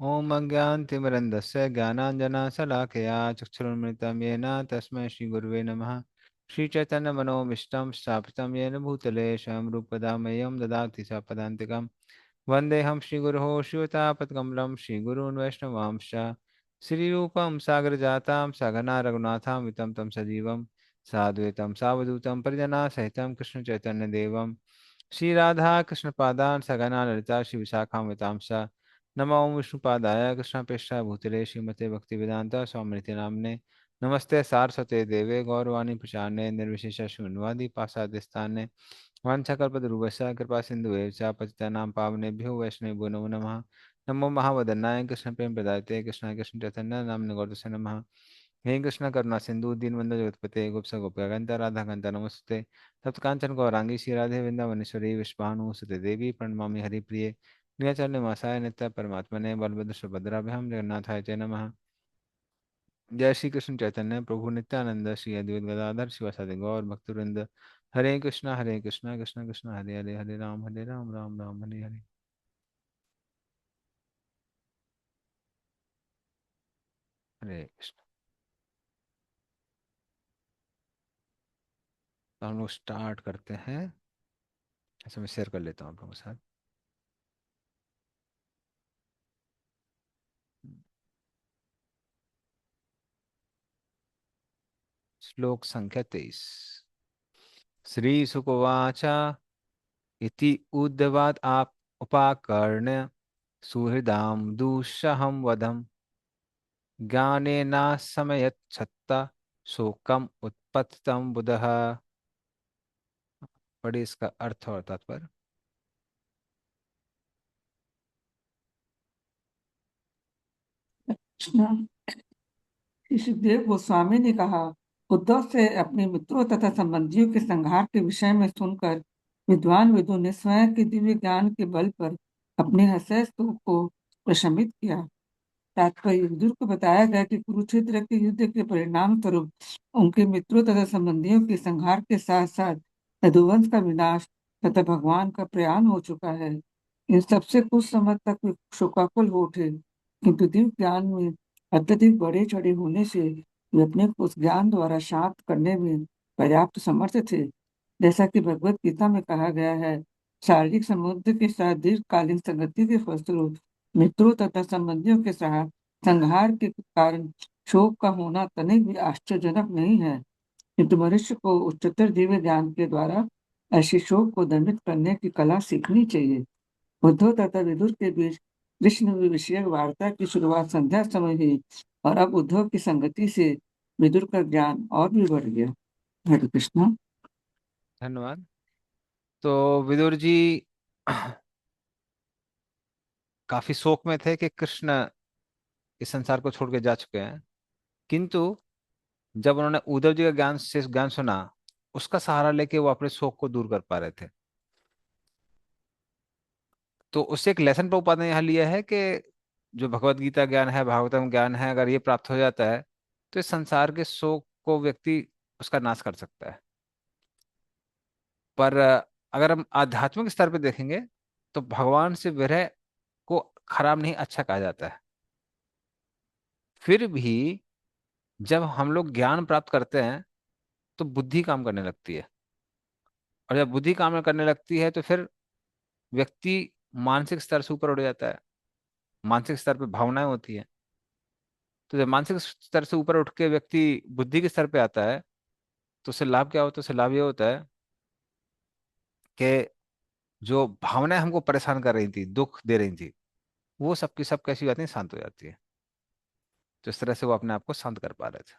ओम अज्ञानतिमिरन्धस्य ज्ञानाञ्जनशलाकया चक्षुरुन्मिलितं येन तस्मै श्रीगुरुवे नमः। श्रीचैतन्यमनोभीष्टं स्थापितं येन भूतले स्वयं रूपदा मह्यं ददाति स पदान्तिकं। वन्देऽहं श्रीगुरोः शिवतापत्कमलं श्रीगुरून् वैष्णवांश्च श्रीरूपं सागरजातां सघना रघुनाथां वितं तं सजीवं साद्वैतं सावधूतं परिजनासहितं कृष्णचैतन्यदेवं श्रीराधा कृष्णपादान् सघना ललिता श्रीविशाखान्वितांश्च नमो विष्णुपादाय कृष्णप्रेष्ठाय भूतले श्रीमते भक्तिवेदांता स्वामिनिति नाम्ने नमस्ते सारस्वते देवे गौरवाणी प्रचारणे निर्विशेष शून्यवादी पासादिस्थाने वाञ्छाकल्पतरुभ्यश्च कृपा सिन्धुभ्यः च पतितानां पावनेभ्यो वैष्णवेभ्यो नमो नमः। नमो महावदनाय कृष्ण प्रेम प्रदायते कृष्णाय कृष्ण चैतन्य नाम्ने गौरवसे नमः। हे कृष्ण करुणा सिंधु दीनबंधु जगतपते गोपस गोपकांता राधा कांता नमस्ते तप्त कांचन गौरांगी श्री राधे वृंदावनेश्वरी विश्वानुसुते देवी प्रणमामि हरिप्रिये नीलाचल निवासाय नित्य परमात्मने बलभद्र सुभद्राभ्याम जगन्नाथाय च नमः। जय श्री कृष्ण चैतन्य प्रभु नित्यानंद श्री अद्वैत गदाधर शिवासादि गौर भक्तवृंद। हरे कृष्णा कृष्ण कृष्ण हरे हरे हरे राम राम राम हरे हरे। हरे कृष्ण। तो हम लोग स्टार्ट करते हैं। ऐसे मैं शेयर कर लेता हूँ आप लोगों के साथ। श्लोक संख्या 23। श्री सुकवाच इति उद्धवाद आप उपाकर्ण्य सुहृदाम दुस्सहम वदम ज्ञानेनाशमयच्छत्ता शोकम उत्पत्तम बुधः। पढ़िए इसका अर्थ और तात्पर्य। कृष्ण। श्री सुखदेव गोस्वामी ने कहा, उद्धव से अपने मित्रों तथा संबंधियों के संहार के विषय में सुनकर विद्वान विदु ने स्वयं के दिव्य ज्ञान के बल पर अपने हृदय शोक को प्रशमित किया। तात्पर्य, विदुर को बताया गया कि कुरुक्षेत्र के युद्ध के परिणाम स्वरूप उनके मित्रों तथा संबंधियों के संहार के साथ साथ यदुवंश का विनाश तथा भगवान का प्रयाण हो चुका है। इन सबसे कुछ समय तक वे शोकाकुल हो उठे, किंतु दिव्य ज्ञान में अत्यधिक बढ़े चढ़े होने से वे अपने को उस ज्ञान द्वारा शांत करने में पर्याप्त समर्थ थे। जैसा कि भगवत गीता में कहा गया है, शारीरिक संबंध के साथ दीर्घकालीन संगति के फलस्वरूप मित्रों तथा संबंधियों के साथ संहार के कारण शोक का होना तनिक भी आश्चर्यजनक नहीं है, किंतु मनुष्य को उच्चतर दिव्य ज्ञान के द्वारा ऐसे शोक को दंडित करने की कला सीखनी चाहिए। उद्धव तथा विदुर के बीच कृष्ण विषयक वार्ता की शुरुआत संध्या समय हुई और अब उद्धव की संगति से विदुर का ज्ञान और भी बढ़ गया। हरे कृष्ण। धन्यवाद। तो विदुर जी काफी शोक में थे कि कृष्ण इस संसार को छोड़ के जा चुके हैं। किंतु जब उन्होंने उद्धव जी का ज्ञान से ज्ञान सुना, उसका सहारा लेके वो अपने शोक को दूर कर पा रहे थे। तो उससे एक लेसन प्रभुपाद ने यहाँ लिया है कि जो भगवत गीता ज्ञान है, भागवतम ज्ञान है, अगर ये प्राप्त हो जाता है तो इस संसार के शोक को व्यक्ति उसका नाश कर सकता है। पर अगर हम आध्यात्मिक स्तर पे देखेंगे तो भगवान से विरह को खराब नहीं अच्छा कहा जाता है। फिर भी जब हम लोग ज्ञान प्राप्त करते हैं तो बुद्धि काम करने लगती है। और जब बुद्धि काम करने लगती है तो फिर व्यक्ति मानसिक स्तर से ऊपर उठ जाता है। मानसिक स्तर पे भावनाएं होती है। तो जब मानसिक स्तर से ऊपर उठ के व्यक्ति बुद्धि के स्तर पे आता है तो उससे लाभ क्या होता है? उससे लाभ ये होता है कि जो भावनाएं हमको परेशान कर रही थी, दुख दे रही थी, वो सबकी सब कैसी हो जाती है? शांत हो जाती है। तो इस तरह से वो अपने आप को शांत कर पा रहे थे।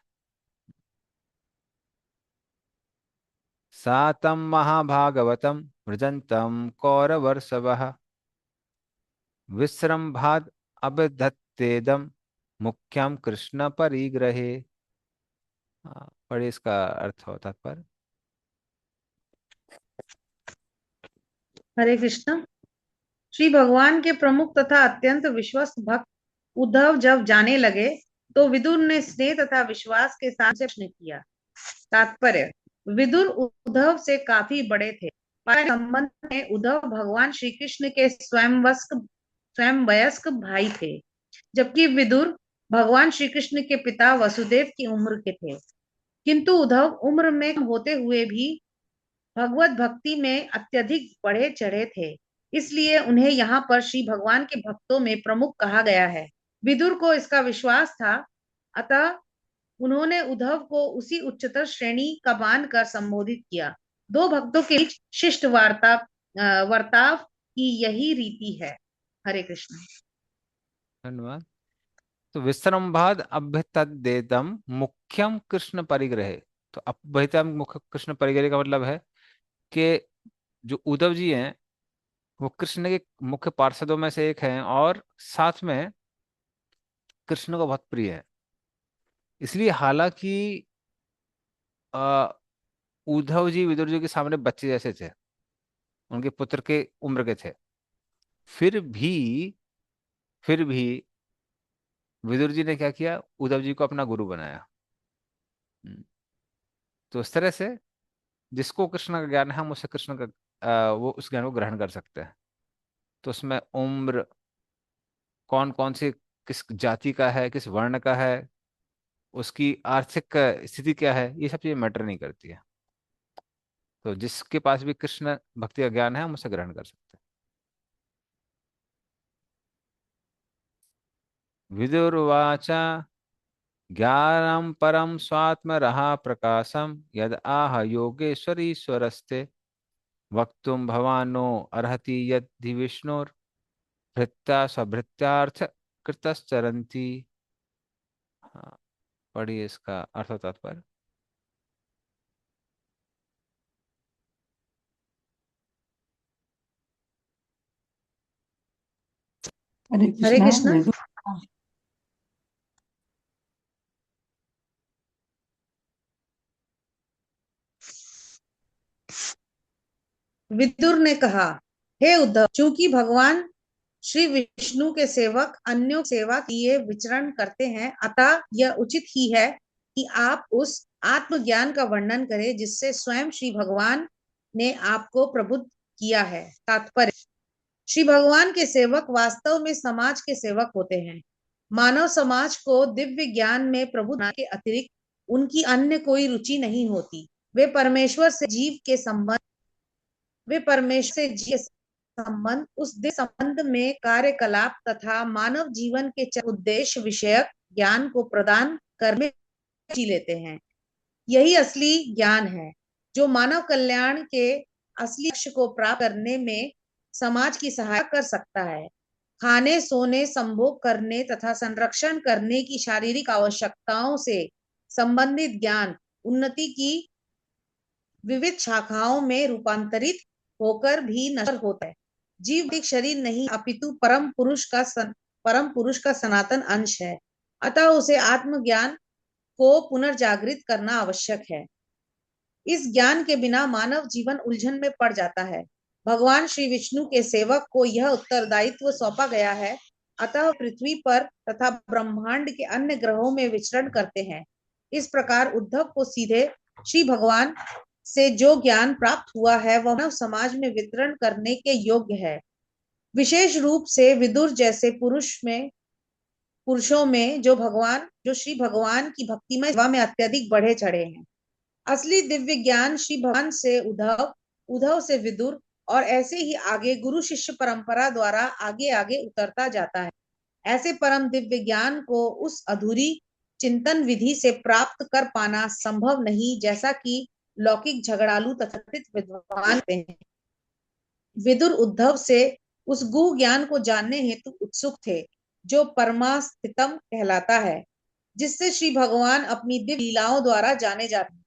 सातम महाभागवतम व्रजंतम कौरवर्षवः विश्रम्भाद अभिधत्तेदम मुख्यम कृष्ण परिग्रहे। पढ़िए इसका अर्थ और तात्पर्य। हरे कृष्ण। श्री भगवान के प्रमुख तथा अत्यंत विश्वस्त भक्त उद्धव जब जाने लगे तो विदुर ने स्नेह तथा विश्वास के साथ से प्रश्न किया। तात्पर्य, विदुर उद्धव से काफी बड़े थे। संबंध में उद्धव भगवान श्री कृष्ण के स्वयं वयस्क भाई थे। जबकि विदुर भगवान श्री कृष्ण के पिता वसुदेव की उम्र के थे, किंतु उद्धव उम्र में कम होते हुए भी भगवत भक्ति में अत्यधिक बढ़े चढ़े थे, इसलिए उन्हें यहाँ पर श्री भगवान के भक्तों में प्रमुख कहा गया है। विदुर को इसका विश्वास था, अतः उन्होंने उद्धव को उसी उच्चतर श्रेणी का मानकर संबोधित किया। दो भक्तों के बीच शिष्ट वर्ताव की यही रीति है। हरे कृष्ण। धन्यवाद। तो विश्रम्भाद अभ्युत्थादेतम मुख्यम कृष्ण परिग्रहे। तो अभ्युत्थान मुख्य कृष्ण परिग्रह का मतलब है कि जो उद्धव जी हैं वो कृष्ण के मुख्य पार्षदों में से एक हैं और साथ में कृष्ण को बहुत प्रिय है। इसलिए हालांकि अ, उद्धव जी विदुर जी के सामने बच्चे जैसे थे, उनके पुत्र के उम्र के थे, फिर भी फिर भी विदुर जी ने क्या किया, उद्धव जी को अपना गुरु बनाया। हम्म, तो इस तरह से जिसको कृष्ण का ज्ञान है हम उसे कृष्ण का वो उस ज्ञान को ग्रहण कर सकते हैं। तो उसमें उम्र, कौन कौन सी किस जाति का है, किस वर्ण का है, उसकी आर्थिक स्थिति क्या है, ये सब चीजें मैटर नहीं करती है। तो जिसके पास भी कृष्ण भक्ति का ज्ञान है हम उसे ग्रहण कर सकते हैं। विदुर्वाच ज्ञानम परम स्वात्म रहा प्रकाशम यद आह योगेश्वरीश्वरस्ते वक्तुम भवानो अर्हति यदि विष्णुर भृत्या स्वभृत्यार्थ कृतश्चरन्ति। हाँ, पढ़िए इसका अर्थ और तात्पर्य। हरे हरे कृष्णा। कृष्ण। विदुर विदुर ने कहा, हे उद्धव, चूंकि भगवान श्री विष्णु के सेवक अन्यों की सेवा किए विचरण करते हैं, अतः यह उचित ही है कि आप उस आत्मज्ञान का वर्णन करें जिससे स्वयं श्री भगवान ने आपको प्रबुद्ध किया है। तात्पर्य, श्री भगवान के सेवक वास्तव में समाज के सेवक होते हैं। मानव समाज को दिव्य ज्ञान में प्रबुद्ध होने के अतिरिक्त उनकी अन्य कोई रुचि नहीं होती। वे परमेश्वर से जीव के संबंध वे परमेश्वर से जीव संबंध, उस दिव्य संबंध में कार्यकलाप तथा मानव जीवन के उद्देश्य विषयक ज्ञान को प्रदान करने में लेते हैं। यही असली ज्ञान है जो मानव कल्याण के असली लक्ष्य को प्राप्त करने में समाज की सहायता कर सकता है। खाने, सोने, संभोग करने तथा संरक्षण करने की शारीरिक आवश्यकताओं से संबंधित ज्ञान उन्नति की विविध शाखाओं में रूपांतरित होकर भी नश्वर होता है। जीव एक शरीर नहीं अपितु परम पुरुष का सनातन अंश है, अतः उसे आत्मज्ञान को पुनर्जागृत करना आवश्यक है। इस ज्ञान के बिना मानव जीवन उलझन में पड़ जाता है। भगवान श्री विष्णु के सेवक को यह उत्तरदायित्व सौंपा गया है, अतः पृथ्वी पर तथा ब्रह्मांड के अन्य ग्रहों में विचरण करते हैं। इस प्रकार उद्धव को सीधे श्री भगवान से जो ज्ञान प्राप्त हुआ है वह मानव समाज में वितरण करने के योग्य है। विशेष रूप से विदुर जैसे पुरुषों में जो श्री भगवान की भक्तिमय सेवा में अत्यधिक बढ़े चढ़े हैं। असली दिव्य ज्ञान श्री भगवान से उद्धव, उद्धव से विदुर और ऐसे ही आगे गुरु शिष्य परंपरा द्वारा आगे आगे उतरता जाता है। ऐसे परम दिव्य ज्ञान को उस अधूरी चिंतन विधि से प्राप्त कर पाना संभव नहीं जैसा कि लौकिक झगड़ालू तथाकथित विद्वान हैं। विदुर उद्धव से उस गुह ज्ञान को जानने हेतु उत्सुक थे जो परमास्थितम कहलाता है, जिससे श्री भगवान अपनी दिव्य लीलाओं द्वारा जाने जाते हैं।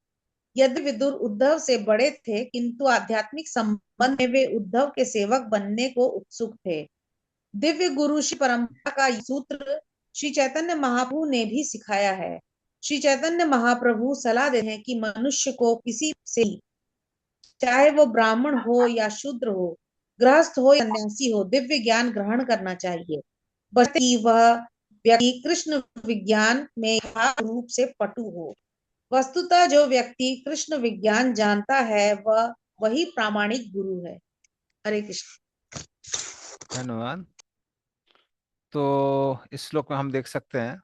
यदि विदुर उद्धव से बड़े थे, किंतु आध्यात्मिक संबंध में वे उद्धव के सेवक बनने को उत्सुक थे। दिव्य गुरु श्री परंपरा का सूत्र श्री चैतन्य महाप्रभु ने भी सिखाया है। श्री चैतन्य महाप्रभु सलाह देते हैं कि मनुष्य को किसी से, चाहे वो ब्राह्मण हो या शूद्र हो, गृहस्थ हो या सन्यासी हो, दिव्य ज्ञान ग्रहण करना चाहिए, बशर्ते कि वह व्यक्ति कृष्ण विज्ञान में यथार्थ रूप से पटु हो। वस्तुतः जो व्यक्ति कृष्ण विज्ञान जानता है वह वही प्रामाणिक गुरु है। हरे कृष्ण। धन्यवाद। तो इस श्लोक में हम देख सकते हैं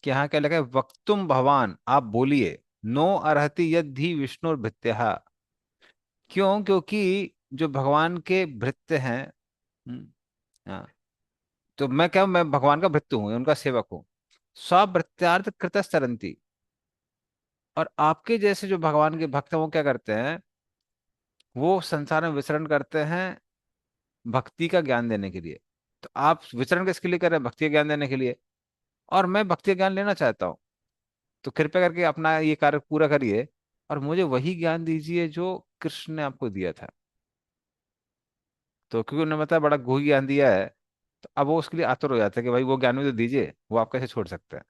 कि यहाँ क्या लिखा है, वक्तुम भगवान, आप बोलिए, नो अर्हति यदि विष्णु भृत्य। क्यों? क्योंकि जो भगवान के भृत्य हैं, हाँ, तो मैं क्या हूं? मैं भगवान का भृत्य हूँ, उनका सेवक हूँ। स्वभृत्यार्थ कृतस्तरंती। और आपके जैसे जो भगवान के भक्त हैं वो क्या करते हैं? वो संसार में विचरण करते हैं भक्ति का ज्ञान देने के लिए। तो आप विचरण किसके लिए कर रहे हैं? भक्ति का ज्ञान देने के लिए। और मैं भक्ति का ज्ञान लेना चाहता हूँ। तो कृपया करके अपना ये कार्य पूरा करिए और मुझे वही ज्ञान दीजिए जो कृष्ण ने आपको दिया था। तो क्योंकि उन्होंने बताया बड़ा गुही ज्ञान दिया है, तो अब वो उसके लिए आतुर हो जाता है कि भाई वो ज्ञान भी तो दीजिए, वो आप कैसे छोड़ सकते हैं।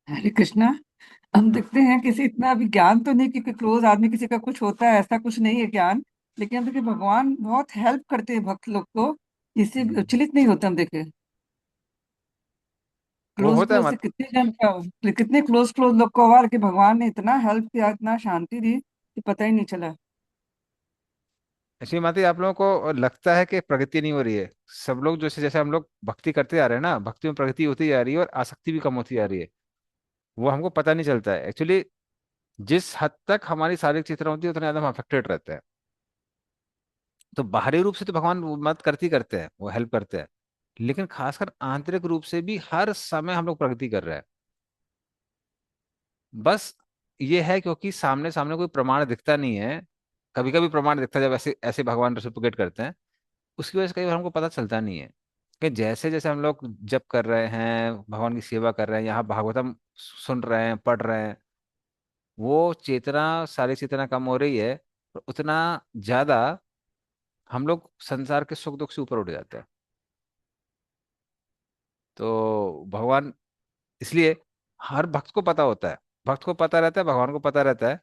हरे कृष्णा। हम देखते हैं किसी इतना भी ज्ञान तो नहीं, क्योंकि क्लोज आदमी किसी का कुछ होता है, ऐसा कुछ नहीं है ज्ञान। लेकिन हम देखिए भगवान बहुत हेल्प करते हैं भक्त लोग को, इससे हम्म। विचलित नहीं होते। हम देखे वो क्लोज होता है क्लोज से मत। कितने जन का, कितने क्लोज क्लोज लोग को हुआ कि भगवान ने इतना हेल्प किया, इतना शांति दी कि पता ही नहीं चला। ऐसी माती आप लोगों को लगता है कि प्रगति नहीं हो रही है। सब लोग जैसे जैसे हम लोग भक्ति करते आ रहे हैं ना, भक्ति में प्रगति होती जा रही है और आसक्ति भी कम होती जा रही है। वो हमको पता नहीं चलता है एक्चुअली। जिस हद तक हमारी शारीरिक चित्र होती है उतना ज्यादा हम अफेक्टेड रहते हैं। तो बाहरी रूप से तो भगवान वो मदद करती करते हैं, वो हेल्प करते हैं। लेकिन खासकर आंतरिक रूप से भी हर समय हम लोग प्रगति कर रहे हैं। बस ये है क्योंकि सामने सामने कोई प्रमाण दिखता नहीं है। कभी कभी प्रमाण दिखता है जब ऐसे ऐसे भगवान रेसिप्रोकेट करते हैं। उसकी वजह से कई बार हमको पता चलता नहीं है कि जैसे जैसे हम लोग जप कर रहे हैं, भगवान की सेवा कर रहे हैं, यहाँ भागवतम सुन रहे हैं, पढ़ रहे हैं, वो चेतना, सारी चेतना कम हो रही है। और उतना ज्यादा हम लोग संसार के सुख दुख से ऊपर उठ जाते हैं। तो भगवान, इसलिए हर भक्त को पता होता है, भक्त को पता रहता है, भगवान को पता रहता है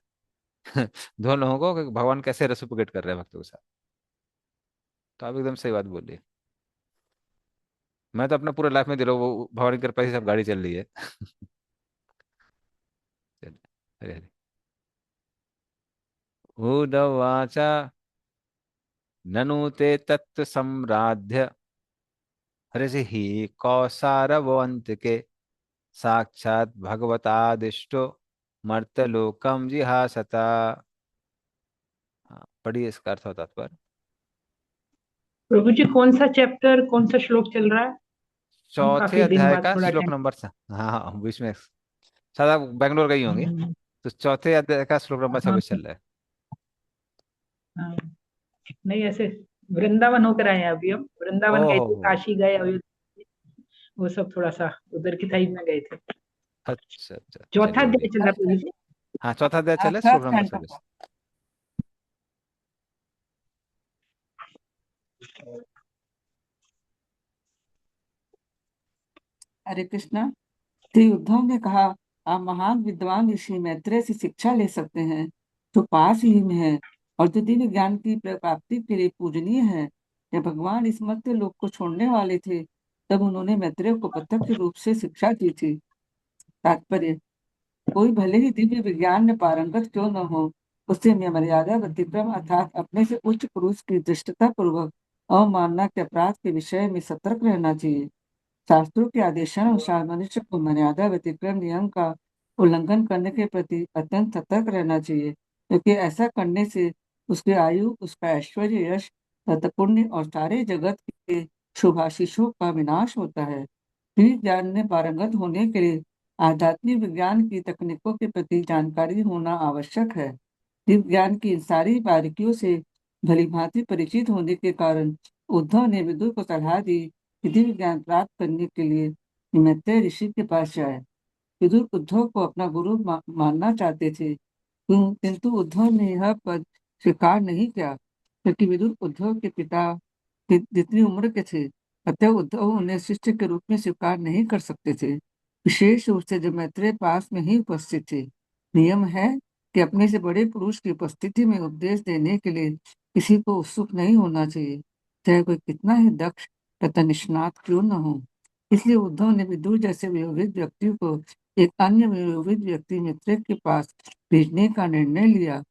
दोनों लोगों को कि भगवान कैसे रेसिप्रोकेट कर रहे हैं भक्तों के साथ। तो आप एकदम सही बात बोलिए। मैं तो अपना पूरा लाइफ में दिलो वो भगवान की कृपा से सब गाड़ी चल रही है चलिए, हरे हरे। उवाच ननु ते तत्व सम्राध्य ऋषि कौसारवंतिके साक्षात् भगवतादिष्टो मर्त्यलोकम जिहासता। हाँ, पढ़िए इसका अर्थ और तात्पर्य। प्रभु जी कौन सा चैप्टर, कौन सा श्लोक चल रहा है? हम चौथे काफी दिन अध्याय बाद का थोड़ा श्लोक टाइम। नंबर हाँ हाँ, बीच में शायद आप बेंगलोर गई होंगी। हाँ। तो चौथे अध्याय का श्लोक नंबर हाँ। 26 चल रहा है। हाँ। नहीं, ऐसे वृंदावन होकर आए हैं अभी। हम वृंदावन गए थे, ओहो। काशी गए, अयोध्या, वो सब थोड़ा सा उधर की साइड में गए थे। अच्छा अच्छा, चौथा चलिए अध्याय बढ़िया। चल रहा है प्रभु जी। हाँ, चौथा अध्याय चल रहा है, श्लोक थर्ड नंबर कैंटो। 26। हरे कृष्णा। श्री उद्धव ने कहा, आप महान विद्वान ऋषि मैत्रेय से शिक्षा ले सकते हैं, जो पास ही में है और जो दिव्य ज्ञान की प्राप्ति के लिए पूजनीय है। जब भगवान इस मर्त्य लोक को छोड़ने वाले थे, तब उन्होंने मैत्रेय को प्रत्यक्ष रूप से शिक्षा दी थी। तात्पर्य, कोई भले ही दिव्य विज्ञान में पारंगत क्यों न हो, उसे मर्यादा व्यतिक्रम अर्थात अपने से उच्च पुरुष की दृष्टता पूर्वक अवमानना के अपराध के विषय में सतर्क रहना चाहिए। शास्त्रों के आदेशानुसार मनुष्य को मर्यादा व्यतिक्रम नियम का उल्लंघन करने के प्रति अत्यंत सतर्क रहना चाहिए, क्योंकि ऐसा करने से उसकी आयु, उसका ऐश्वर्य, यश तथा पुण्य और सारे जगत के शुभाशीषों का विनाश होता है। दिव्य ज्ञान में पारंगत होने के लिए आध्यात्मिक विज्ञान की तकनीकों के प्रति जानकारी होना आवश्यक है। दिव्य ज्ञान की इन सारी बारीकियों से भलीभांति परिचित होने के कारण उद्धव ने विदुर को सलाह दी कि दिव्य ज्ञान प्राप्त करने के लिए मैत्रेय ऋषि के पास जाए। विदुर उद्धव को अपना गुरु मानना चाहते थे, किंतु उद्धव ने यह पद स्वीकार नहीं किया, क्योंकि विदुर उद्धव के पिता जितनी उम्र के थे, अतः उद्धव उन्हें शिष्य के रूप में स्वीकार नहीं कर सकते थे, विशेष रूप से जब मैत्रेय पास में ही उपस्थित थे। नियम है कि अपने से बड़े पुरुष की उपस्थिति में उपदेश देने के लिए किसी को उत्सुक नहीं होना चाहिए, चाहे कोई कितना ही दक्ष तथा निष्णात क्यों न हो। इसलिए उद्धव ने विदुर जैसे वियोगित व्यक्ति को एक अन्य वियोगित व्यक्ति मित्र के पास भेजने का निर्णय लिया।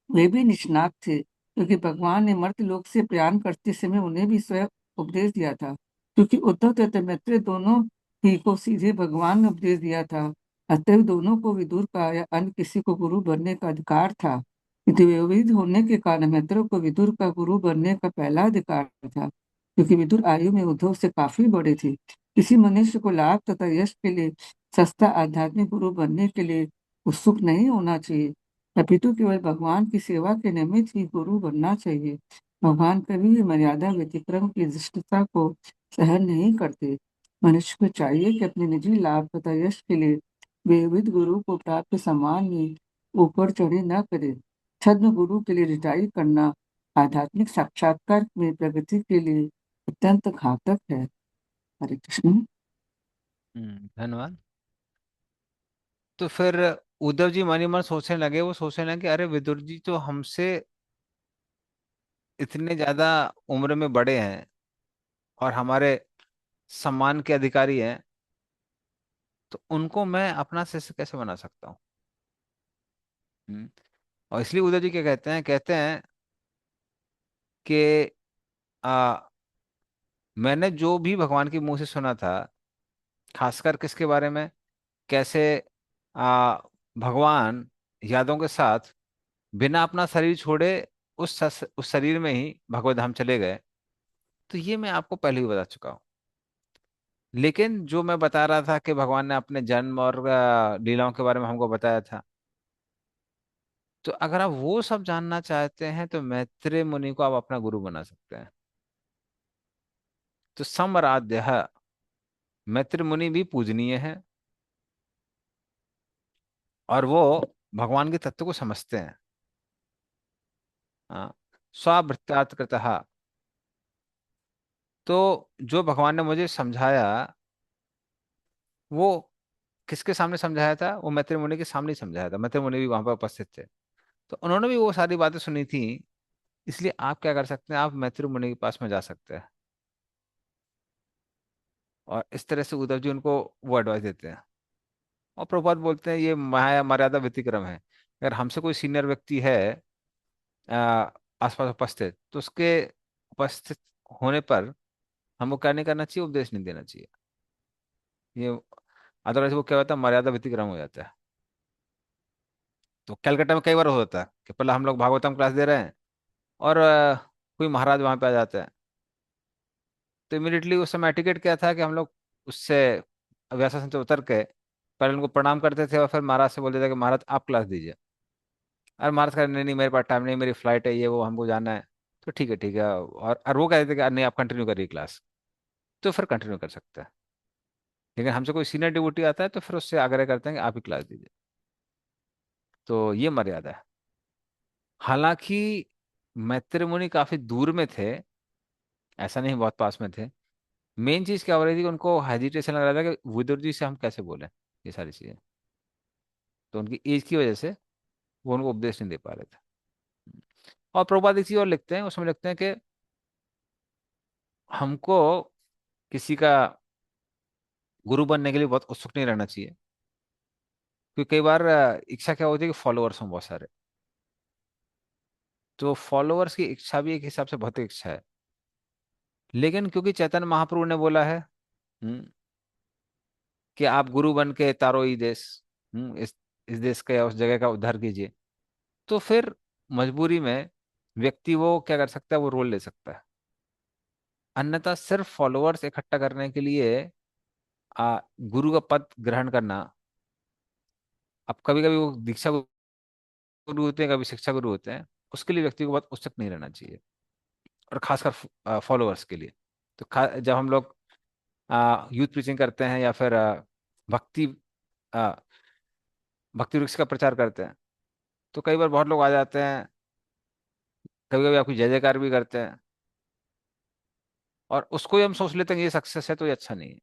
वे भी निष्णात थे, क्योंकि भगवान ने मर्त्यलोक से प्रयाण करते समय उन्हें भी स्वयं उपदेश दिया था, क्योंकि उद्धव तथा मैत्रेय दोनों ही को सीधे भगवान ने उपदेश दिया था। अतएव दोनों को विदुर का या अन्य किसी को गुरु बनने का अधिकार था, किंतु विविध होने के कारण मैत्रेय को विदुर का गुरु बनने का पहला अधिकार था, क्योंकि विदुर आयु में उद्धव से काफी बड़े थे। किसी मनुष्य को लाभ तथा यश के लिए सस्ता आध्यात्मिक गुरु बनने के लिए उत्सुक नहीं होना चाहिए, अपितु केवल भगवान की सेवा के निमित्त ही गुरु बनना चाहिए। भगवान कभी भी मर्यादा व्यतिक्रम की दुष्टता को सहन नहीं करते। मनुष्य को चाहिए कि अपने निजी लाभ तथा यश के लिए विविध गुरु को प्राप्त सम्मान में ऊपर चढ़े न करे। छद्म गुरु के लिए रिटाई करना आध्यात्मिक साक्षात्कार में प्रगति के लिए अत्यंत घातक है। हरे कृष्ण। धन्यवाद। तो फिर उद्धव जी मन ही मन सोचने लगे, वो सोचने लगे अरे विदुर जी तो हमसे इतने ज्यादा उम्र में बड़े हैं और हमारे सम्मान के अधिकारी हैं, तो उनको मैं अपना शिष्य कैसे बना सकता हूँ। हम्म, और इसलिए उद्धव जी क्या कहते हैं कि आ, मैंने जो भी भगवान के मुंह से सुना था, खासकर किसके बारे में, कैसे आ, भगवान यादों के साथ बिना अपना शरीर छोड़े उस शरीर में ही भगवत धाम चले गए, तो ये मैं आपको पहले ही बता चुका हूँ। लेकिन जो मैं बता रहा था कि भगवान ने अपने जन्म और लीलाओं के बारे में हमको बताया था, तो अगर आप वो सब जानना चाहते हैं तो मैत्रेय मुनि को आप अपना गुरु बना सकते हैं। तो समराध्य, मैत्रेय मुनि भी पूजनीय है और वो भगवान के तत्व को समझते हैं। हाँ, स्वाभृत्यात् कृतः। तो जो भगवान ने मुझे समझाया, वो किसके सामने समझाया था? वो मैत्रेय मुनि के सामने ही समझाया था। मैत्रेय मुनि भी वहां पर उपस्थित थे, तो उन्होंने भी वो सारी बातें सुनी थी। इसलिए आप क्या कर सकते हैं, आप मैत्रेय मुनि के पास में जा सकते हैं और इस तरह से उद्धव जी उनको वो एडवाइस देते हैं। और प्रभुपाद बोलते हैं ये माया मर्यादा व्यतिक्रम है। अगर हमसे कोई सीनियर व्यक्ति है आ, आसपास उपस्थित, तो उसके उपस्थित होने पर हमको क्या नहीं करना चाहिए, उपदेश नहीं देना चाहिए। ये अदरवाइज वो क्या होता है, मर्यादा व्यतिक्रम हो जाता है। तो कलकत्ता में कई बार होता है कि पहले हम लोग भागवतम क्लास दे रहे हैं और कोई महाराज वहां पे आ जाते हैं, तो इमीडिएटली उस समय टिकट क्या था कि हम लोग उससे व्यासासन से उतर के पहले उनको प्रणाम करते थे और फिर महाराज से बोलते थे कि महाराज आप क्लास दीजिए। और महाराज कहा नहीं नहीं मेरे पास टाइम नहीं, मेरी फ्लाइट है, ये वो हमको जाना है। तो ठीक है ठीक है, और वो कहते थे कि नहीं आप कंटिन्यू करिए क्लास, तो फिर कंटिन्यू कर सकते हैं। लेकिन हमसे कोई सीनियर डिवोटी आता है तो फिर उससे आग्रह करते हैं कि आप ही क्लास दीजिए। तो ये मर्यादा है। हालांकि मैत्रेय मुनि काफी दूर में थे, ऐसा नहीं बहुत पास में थे। मेन चीज क्या हो रही थी कि उनको हेजिटेशन लग रहा था कि विदुर जी से हम कैसे बोलें ये सारी चीजें। तो उनकी एज की वजह से वो उनको उपदेश नहीं दे पा रहे थे। और प्रभुपाद एक चीज और लिखते हैं, उसमें लिखते हैं कि हमको किसी का गुरु बनने के लिए बहुत उत्सुक नहीं रहना चाहिए, क्योंकि कई बार इच्छा क्या होती है कि फॉलोअर्स हों बहुत सारे। तो फॉलोअर्स की इच्छा भी एक हिसाब से भौतिक इच्छा है, लेकिन क्योंकि चैतन्य महाप्रभु ने बोला है कि आप गुरु बन के तारो ई देश, इस देश का या उस जगह का उद्धार कीजिए, तो फिर मजबूरी में व्यक्ति वो क्या कर सकता है, वो रोल ले सकता है। अन्यथा सिर्फ फॉलोअर्स इकट्ठा करने के लिए गुरु का पद ग्रहण करना, अब कभी कभी वो दीक्षा गुरु होते हैं, कभी शिक्षा गुरु होते हैं, उसके लिए व्यक्ति को बहुत उत्सुक नहीं रहना चाहिए, और खासकर फॉलोअर्स के लिए। तो जब हम लोग यूथ प्रीचिंग करते हैं या फिर भक्ति आ, भक्ति वृक्ष का प्रचार करते हैं, तो कई बार बहुत लोग आ जाते हैं, कभी कभी आपकी जय जयकार भी करते हैं, और उसको ही हम सोच लेते हैं कि ये सक्सेस है, तो ये अच्छा नहीं है।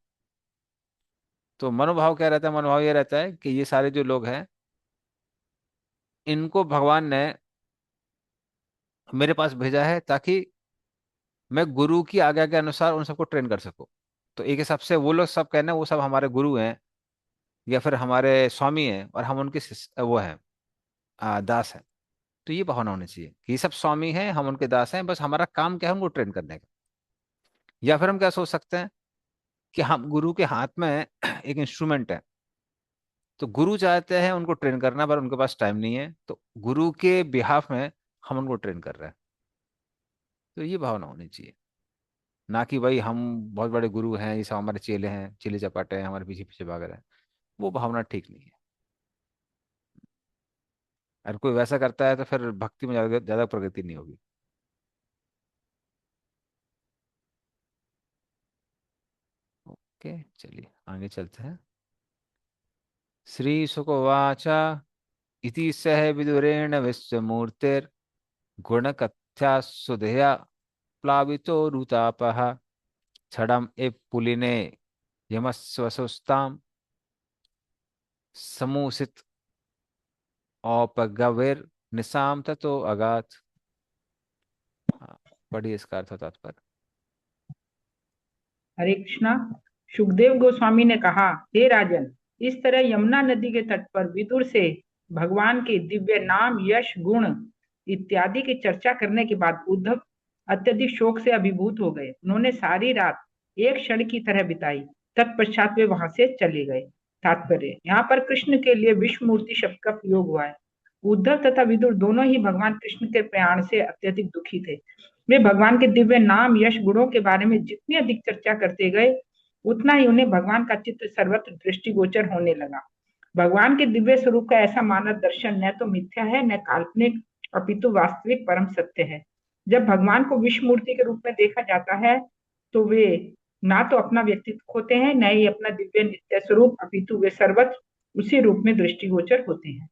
तो मनोभाव क्या रहता है, मनोभाव ये रहता है कि ये सारे जो लोग हैं, इनको भगवान ने मेरे पास भेजा है ताकि मैं गुरु की आज्ञा के अनुसार उन सबको ट्रेन कर सकूं। तो एक हिसाब से वो लोग सब कहना वो सब हमारे गुरु हैं या फिर हमारे स्वामी हैं, और हम उनके वो हैं, दास हैं। तो ये भावना होनी चाहिए कि ये सब स्वामी हैं, हम उनके दास हैं, बस हमारा काम क्या है उनको ट्रेन करने का। या फिर हम क्या सोच सकते हैं कि हम गुरु के हाथ में एक इंस्ट्रूमेंट है, तो गुरु चाहते हैं उनको ट्रेन करना, पर उनके पास टाइम नहीं है, तो गुरु के बिहाफ में हम उनको ट्रेन कर रहे हैं। तो ये भावना होनी चाहिए, ना कि भाई हम बहुत बड़े गुरु हैं, ये सब हमारे चेले हैं, चेले चपाटे हैं, हमारे पीछे पीछे भाग रहे हैं। वो भावना ठीक नहीं है। अगर कोई वैसा करता है तो फिर भक्ति में ज्यादा ज्यादा प्रगति नहीं होगी। ओके, चलिए आगे चलते हैं। श्री शुकवाच इति सह विदुरेण विश्वमूर्तिर् गुणकथ्या सुधया प्लावितो रुतापः छड़म एव पुलिने यमस्वसुस्ताम समूसित औपगवेर निशाम ततो अगात। हाँ, पढ़िए इसका अर्थ और तात्पर्य। हरे कृष्णा। सुखदेव गोस्वामी ने कहा, हे राजन, इस तरह यमुना नदी के तट पर विदुर से भगवान के दिव्य नाम, यश, गुण इत्यादि की चर्चा करने के बाद उद्धव अत्यधिक शोक से अभिभूत हो गए। उन्होंने सारी रात एक क्षण की तरह बिताई। तत्पश्चात वे वहां से चले गए। तात्पर्य, यहाँ पर कृष्ण के लिए विश्व मूर्ति शब्द का प्रयोग हुआ है। उद्धव तथा विदुर दोनों ही भगवान कृष्ण के प्रयाण से अत्यधिक दुखी थे। वे भगवान के दिव्य नाम, यश, गुणों के बारे में जितनी अधिक चर्चा करते गए, उतना ही उन्हें भगवान का चित्र सर्वत्र दृष्टिगोचर होने लगा। भगवान के दिव्य स्वरूप का ऐसा मानव दर्शन न तो मिथ्या है, न काल्पनिक, अपितु वास्तविक परम सत्य है। जब भगवान को विश्व मूर्ति के रूप में देखा जाता है, तो वे ना तो अपना व्यक्तित्व खोते हैं, न ही अपना दिव्य नित्य स्वरूप, अपितु वे सर्वत्र उसी रूप में दृष्टिगोचर होते हैं।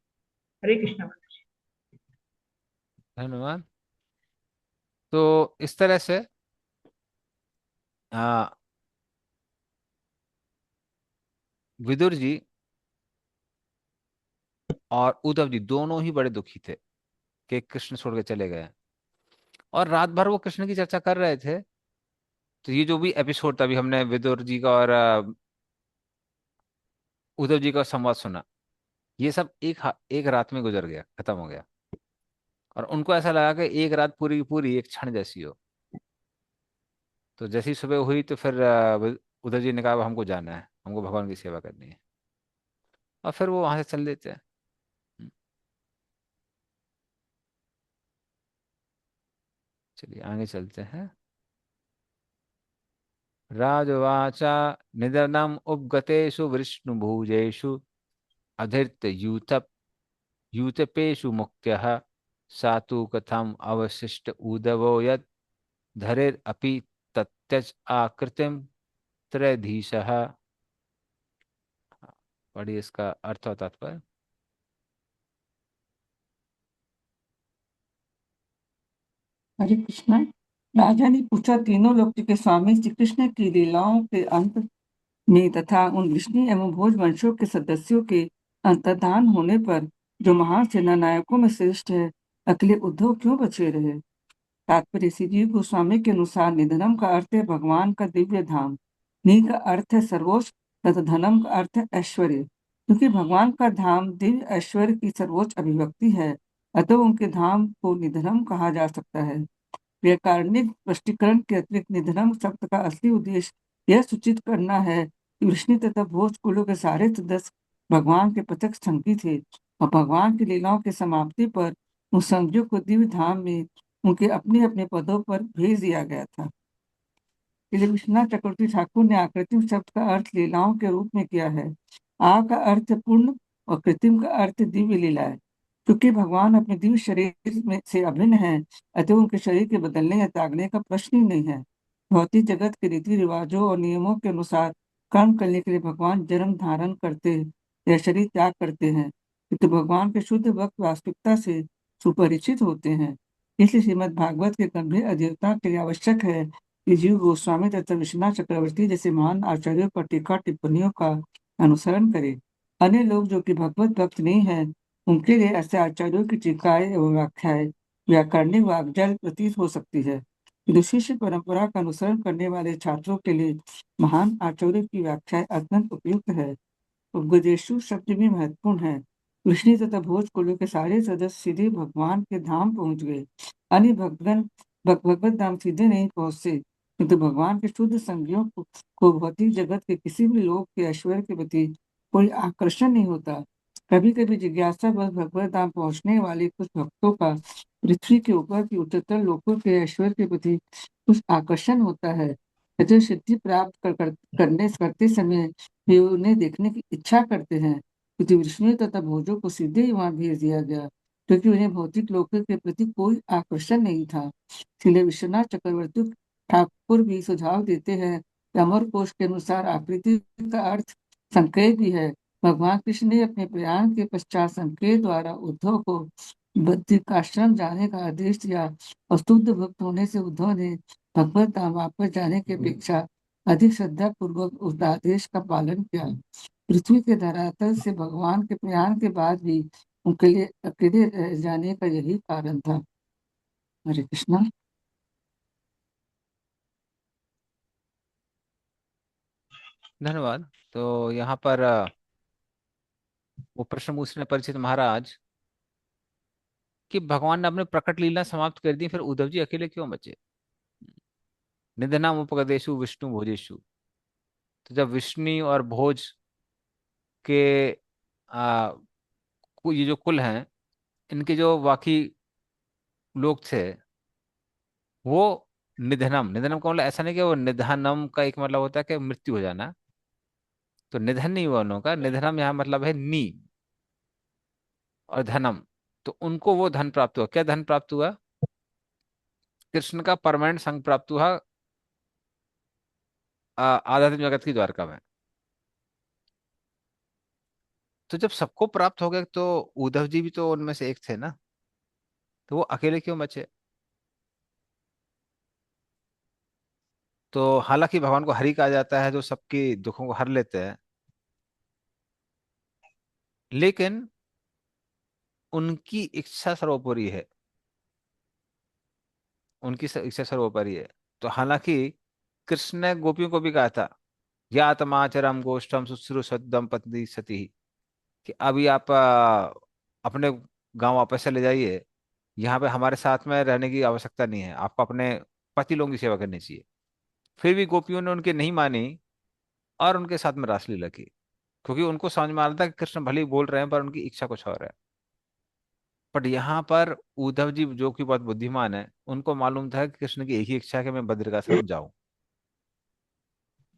हरे कृष्ण। धन्यवाद। तो इस तरह से आ, विदुर जी और उद्धव जी दोनों ही बड़े दुखी थे कि कृष्ण छोड़ के चले गए। और रात भर वो कृष्ण की चर्चा कर रहे थे। तो ये जो भी एपिसोड था, अभी हमने विदुर जी का और उद्धव जी का संवाद सुना, ये सब एक रात में गुजर गया, खत्म हो गया। और उनको ऐसा लगा कि एक रात पूरी की पूरी एक क्षण जैसी हो। तो जैसी सुबह हुई तो फिर उद्धव जी ने कहा, "अब हमको जाना है, हमको भगवान की सेवा करनी है।" और फिर वो वहां से चल देते हैं। हम्म, चलिए आगे चलते हैं। राजवाचा निधनम उपगतेषु विष्णुभुजेषु अधीर्त यूतपेषु मुख्यः सातु कथम अवशिष्ट उदवो यद धरेर अपि तत्यज आकृतिम त्रयधीशः। पढ़िए इसका अर्थ और तात्पर्य। हरे कृष्णा। राजा ने पूछा, तीनों लोक के स्वामी श्री कृष्ण की लीलाओं के अंत में तथा उन विष्णु एवं भोज वंशों के सदस्यों के अंतर्धान होने पर जो महान सेना नायकों में श्रेष्ठ है, अकेले उद्धव क्यों बचे रहे? तात्पर्य, श्री जीव गोस्वामी के अनुसार निधनम का अर्थ है भगवान का दिव्य धाम, नी का अर्थ है सर्वोच्च तथा धनम का अर्थ है ऐश्वर्य। क्योंकि भगवान का धाम दिव्य ऐश्वर्य की सर्वोच्च अभिव्यक्ति है, अतः उनके धाम को निधनम कहा जा सकता है। व्याकरणिक स्पष्टीकरण के अतिरिक्त निधनम शब्द का असली उद्देश्य यह सूचित करना है कि विष्णु तथा भोज कुलों के सारे सदस्य भगवान के प्रत्यक्ष संगी थे और भगवान की लीलाओं की समाप्ति पर उन संगियों को दिव्य धाम में उनके अपने अपने पदों पर भेज दिया गया था। श्री विश्वनाथ चक्रवर्ती ठाकुर ने आकृतिम शब्द का अर्थ लीलाओं के रूप में किया है। आ का अर्थ पूर्ण और कृत्रिम का अर्थ दिव्य लीला है। क्योंकि भगवान अपने दिव्य शरीर में से अभिन्न है, अतः उनके शरीर के बदलने या त्यागने का प्रश्न ही नहीं है। भौतिक जगत के रीति रिवाजों और नियमों के अनुसार कर्म करने के लिए भगवान जन्म धारण करते या शरीर त्याग करते हैं, किंतु भगवान के शुद्ध भक्त वास्तविकता से सुपरिचित होते हैं। इसलिए श्रीमद् भागवत के गंभीर अध्ययता के लिए आवश्यक है कि जीव गोस्वामी तथा विश्वनाथ चक्रवर्ती जैसे महान आचार्यों पर टीका टिप्पणियों का अनुसरण करे। अन्य लोग जो कि भगवत भक्त नहीं है, उनके लिए ऐसे आचार्यों की टीकाएं एवं व्याख्याएं व्याकरणिक वाग्जल प्रतीत हो सकती है, किंतु शिष्य परंपरा का अनुसरण करने वाले छात्रों के लिए महान आचार्यों की व्याख्याएं अत्यंत उपयुक्त है। उपदेशु शब्द भी महत्वपूर्ण है। वृष्णि तथा भोज कुलों के सारे सदस्य सीधे भगवान के धाम पहुंच गए। अन्य भगवत धाम सीधे नहीं पहुंचते, किंतु भगवान के शुद्ध संगियों को भौतिक जगत के किसी भी लोक के ऐश्वर्य के प्रति कोई आकर्षण नहीं होता। कभी कभी जिज्ञासा बस भगवत धाम पहुंचने वाले कुछ भक्तों का पृथ्वी के ऊपर की उच्चतर लोकों के ऐश्वर्य के प्रति कुछ आकर्षण होता है। जो सिद्धि प्राप्त करते समय वे उन्हें देखने की इच्छा करते हैं, किंतु विष्णु तथा भोजों को सीधे ही वहां भेज दिया गया, क्योंकि उन्हें भौतिक लोकों के प्रति कोई आकर्षण नहीं था। इसलिए विश्वनाथ चक्रवर्ती ठाकुर भी सुझाव देते हैं कि अमर कोश के अनुसार आकृति का अर्थ संकेत भी है। भगवान कृष्ण ने अपने प्रयाण के पश्चात संकेत द्वारा उद्धव को बद्रिकाश्रम जाने का आदेश दिया और शुद्ध भक्त होने से उद्धव ने भगवत धाम वापस जाने की अपेक्षा अधिक श्रद्धा पूर्वक उस आदेश का पालन किया। पृथ्वी के धरातल से भगवान के प्रयाण के बाद भी उनके लिए अकेले रह जाने का यही कारण था। हरे कृष्णा। धन्यवाद। तो यहाँ पर वो प्रश्न पूछ रहे हैं परीक्षित महाराज कि भगवान ने अपने प्रकट लीला समाप्त कर दी, फिर उद्धव जी अकेले क्यों बचे? निधनाम उपगदेशु विष्णु भोजेशु। तो जब विष्णु और भोज के ये जो कुल हैं, इनके जो बाकी लोग थे वो निधनम, निधनम का मतलब ऐसा नहीं कि वो निधनम का एक मतलब होता है कि मृत्यु हो जाना, तो निधन नहीं हुआ उनका, निधनम यहाँ मतलब है नी और धनम। तो उनको वो धन प्राप्त हुआ। क्या धन प्राप्त हुआ? कृष्ण का परमानेंट संग प्राप्त हुआ आध्यात्मिक जगत की द्वारका में। तो जब सबको प्राप्त हो गया तो उद्धव जी भी तो उनमें से एक थे ना, तो वो अकेले क्यों बचे? तो हालांकि भगवान को हरि कहा जाता है जो सबके दुखों को हर लेते हैं, लेकिन उनकी इच्छा सर्वोपरि है, उनकी इच्छा सर्वोपरि है। तो हालांकि कृष्ण ने गोपियों को भी कहा था, या आत्माचरम गोष्ठम शुश्रू सद्दम पत्नी सती, कि अभी आप अपने गांव वापस चले जाइए, यहाँ पे हमारे साथ में रहने की आवश्यकता नहीं है, आपको अपने पति लोगों की सेवा करनी चाहिए। फिर भी गोपियों ने उनकी नहीं मानी और उनके साथ में रासलीला की, क्योंकि उनको समझ में आ रहा था कि कृष्ण भले ही बोल रहे हैं पर उनकी इच्छा कुछ और है। बट यहाँ पर उद्धव जी जो कि बहुत बुद्धिमान है, उनको मालूम था कि कृष्ण की एक ही इच्छा है कि मैं बद्रिकाश्रम जाऊं।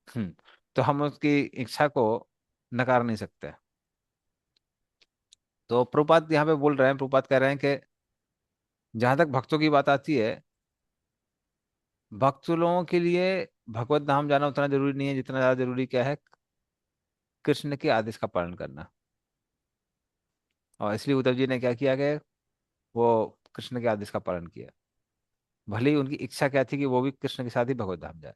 हम्म। तो हम उसकी इच्छा को नकार नहीं सकते। तो प्रभुपाद यहाँ पे बोल रहे हैं, प्रभुपाद कह रहे हैं कि जहां तक भक्तों की बात आती है, भक्त लोगों के लिए भगवत धाम जाना उतना जरूरी नहीं है जितना ज्यादा जरूरी क्या है, कृष्ण के आदेश का पालन करना। और इसलिए उद्धव जी ने क्या किया कि वो कृष्ण के आदेश का पालन किया, भले ही उनकी इच्छा क्या थी कि वो भी कृष्ण के साथ ही भगवत धाम जाए।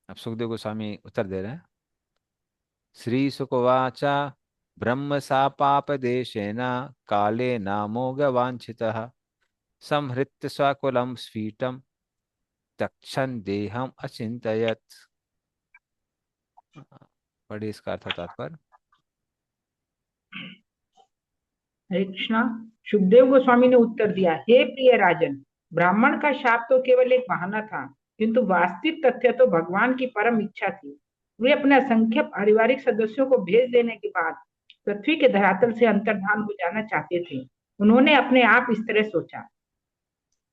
अब सुखदेव गोस्वामी उत्तर दे रहे हैं। श्री सुकवाच ब्रह्म सा पाप देशेन काले नामोग वांछितः संहृत्य स्वकुलम स्फीटम तक्षण देहम अचिंतयत। पढ़िए इसका अर्थ और तात्पर्य। हरे कृष्णा। सुखदेव गोस्वामी ने उत्तर दिया, हे प्रिय राजन, ब्राह्मण का शाप तो केवल एक बहाना था, किंतु वास्तविक तथ्य तो भगवान की परम इच्छा थी। वे अपने असंख्य पारिवारिक सदस्यों को भेज देने के बाद पृथ्वी के धरातल से अंतर्धान हो जाना चाहते थे। उन्होंने अपने आप इस तरह सोचा।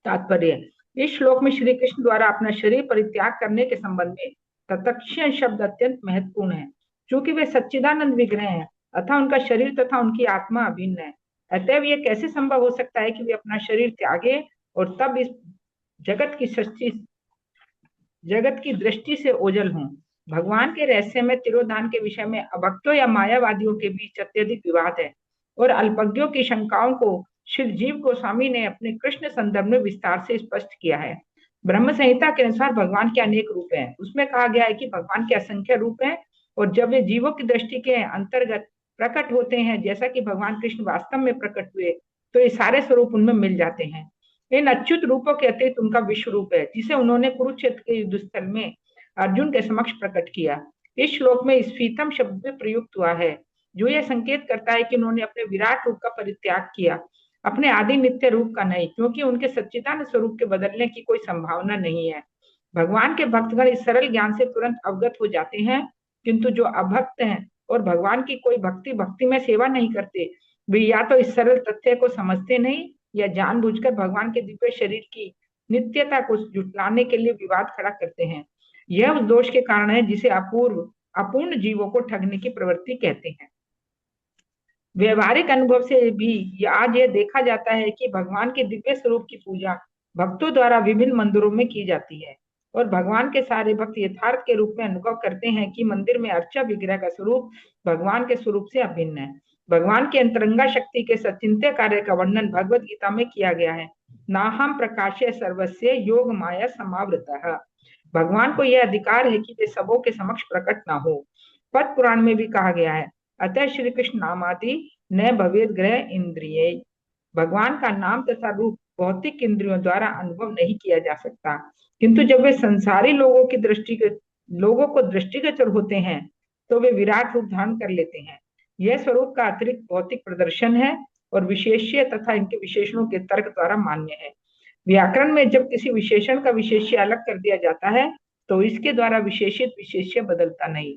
तात्पर्य, इस श्लोक में श्री कृष्ण द्वारा अपना शरीर परित्याग करने के संबंध में तत्क्षण शब्द अत्यंत महत्वपूर्ण है। चूंकि वे सच्चिदानंद विग्रह हैं अतः उनका शरीर तथा उनकी आत्मा अभिन्न है। अतएव यह कैसे संभव हो सकता है कि वे अपना शरीर त्यागे और तब इस जगत की सृष्टि जगत की दृष्टि से ओझल हों। भगवान के रहस्य में तिरोधान के विषय में अभक्तों या मायावादियों के बीच अत्यधिक विवाद है और अल्पज्ञों की शंकाओं को श्री जीव गोस्वामी ने अपने कृष्ण संदर्भ में विस्तार से स्पष्ट किया है। ब्रह्म संहिता के अनुसार भगवान के अनेक रूप हैं। उसमें कहा गया है कि भगवान के असंख्य रूप हैं और जब वे जीवों की दृष्टि के अंतर्गत प्रकट होते हैं, जैसा कि भगवान कृष्ण वास्तव में प्रकट हुए, तो ये सारे स्वरूप उनमें मिल जाते हैं। इन अच्युत रूपों के अतिरिक्त उनका विश्व रूप है, जिसे उन्होंने कुरुक्षेत्र के युद्ध स्थल में अर्जुन के समक्ष प्रकट किया। इस श्लोक में स्फीतम शब्द भी प्रयुक्त हुआ है, जो यह संकेत करता है कि उन्होंने अपने विराट रूप का परित्याग किया, अपने आदि नित्य रूप का नहीं, क्योंकि उनके सच्चिदानंद स्वरूप के बदलने की कोई संभावना नहीं है। भगवान के भक्तगण इस सरल ज्ञान से तुरंत अवगत हो जाते हैं, किंतु जो अभक्त हैं और भगवान की कोई भक्ति में सेवा नहीं करते, वे या तो इस सरल तथ्य को समझते नहीं या जानबूझकर भगवान के दिव्य शरीर की नित्यता को जुटलाने के लिए विवाद खड़ा करते हैं। यह उस दोष के कारण है जिसे अपूर्ण जीवों को ठगने की प्रवृत्ति कहते हैं। व्यवहारिक अनुभव से भी आज यह देखा जाता है कि भगवान के दिव्य स्वरूप की पूजा भक्तों द्वारा विभिन्न मंदिरों में की जाती है और भगवान के सारे भक्त यथार्थ के रूप में अनुभव करते हैं कि मंदिर में अर्चा विग्रह का स्वरूप भगवान के स्वरूप से अभिन्न है। भगवान की अंतरंगा शक्ति के सचिंत्य कार्य का वर्णन भगवत गीता में किया गया है। नाहम प्रकाश्य सर्वस्य योग माया समावृतः। भगवान को यह अधिकार है कि वे सबों के समक्ष प्रकट ना हो। पद्म पुराण में भी कहा गया है, अतः श्री कृष्ण नामादि न भवेद ग्रह इंद्रिय। भगवान का नाम तथा रूप भौतिक इंद्रियों द्वारा अनुभव नहीं किया जा सकता, किंतु जब वे संसारी लोगों को दृष्टिगोचर होते हैं तो वे विराट रूप धारण कर लेते हैं। यह स्वरूप का अतिरिक्त भौतिक प्रदर्शन है और विशेष्य तथा इनके विशेषणों के तर्क द्वारा मान्य है। व्याकरण में जब किसी विशेषण का विशेष्य अलग कर दिया जाता है तो इसके द्वारा विशेषित विशेष्य बदलता नहीं।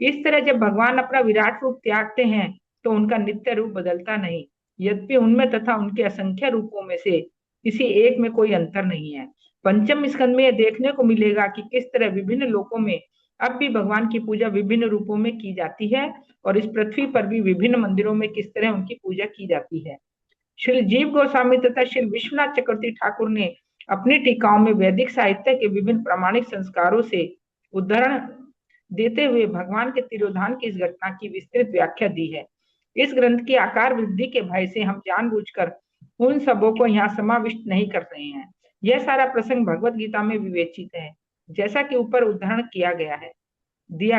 इस तरह जब भगवान अपना विराट रूप त्यागते हैं तो उनका नित्य रूप बदलता नहीं, यद्यपि उनमें तथा उनके असंख्य रूपों में से किसी एक में कोई अंतर नहीं है। पंचम स्कंद में यह देखने को मिलेगा कि किस तरह विभिन्न लोकों में अब भी भगवान की पूजा विभिन्न रूपों में की जाती है और इस पृथ्वी पर भी विभिन्न मंदिरों में किस तरह उनकी पूजा की जाती है। श्री जीव गोस्वामी तथा श्री विश्वनाथ चक्रवर्ती ठाकुर ने अपनी टीकाओं में वैदिक साहित्य के विभिन्न प्रामाणिक संस्कारों से उदाहरण देते हुए भगवान के तिरोधान की इस घटना की विस्तृत व्याख्या दी है। इस ग्रंथ की आकार वृद्धि के भय से हम जानबूझकर उन सबों को यहाँ समाविष्ट नहीं कर रहे हैं। यह सारा प्रसंग भगवत गीता में विवेचित है, जैसा कि ऊपर उदाहरण दिया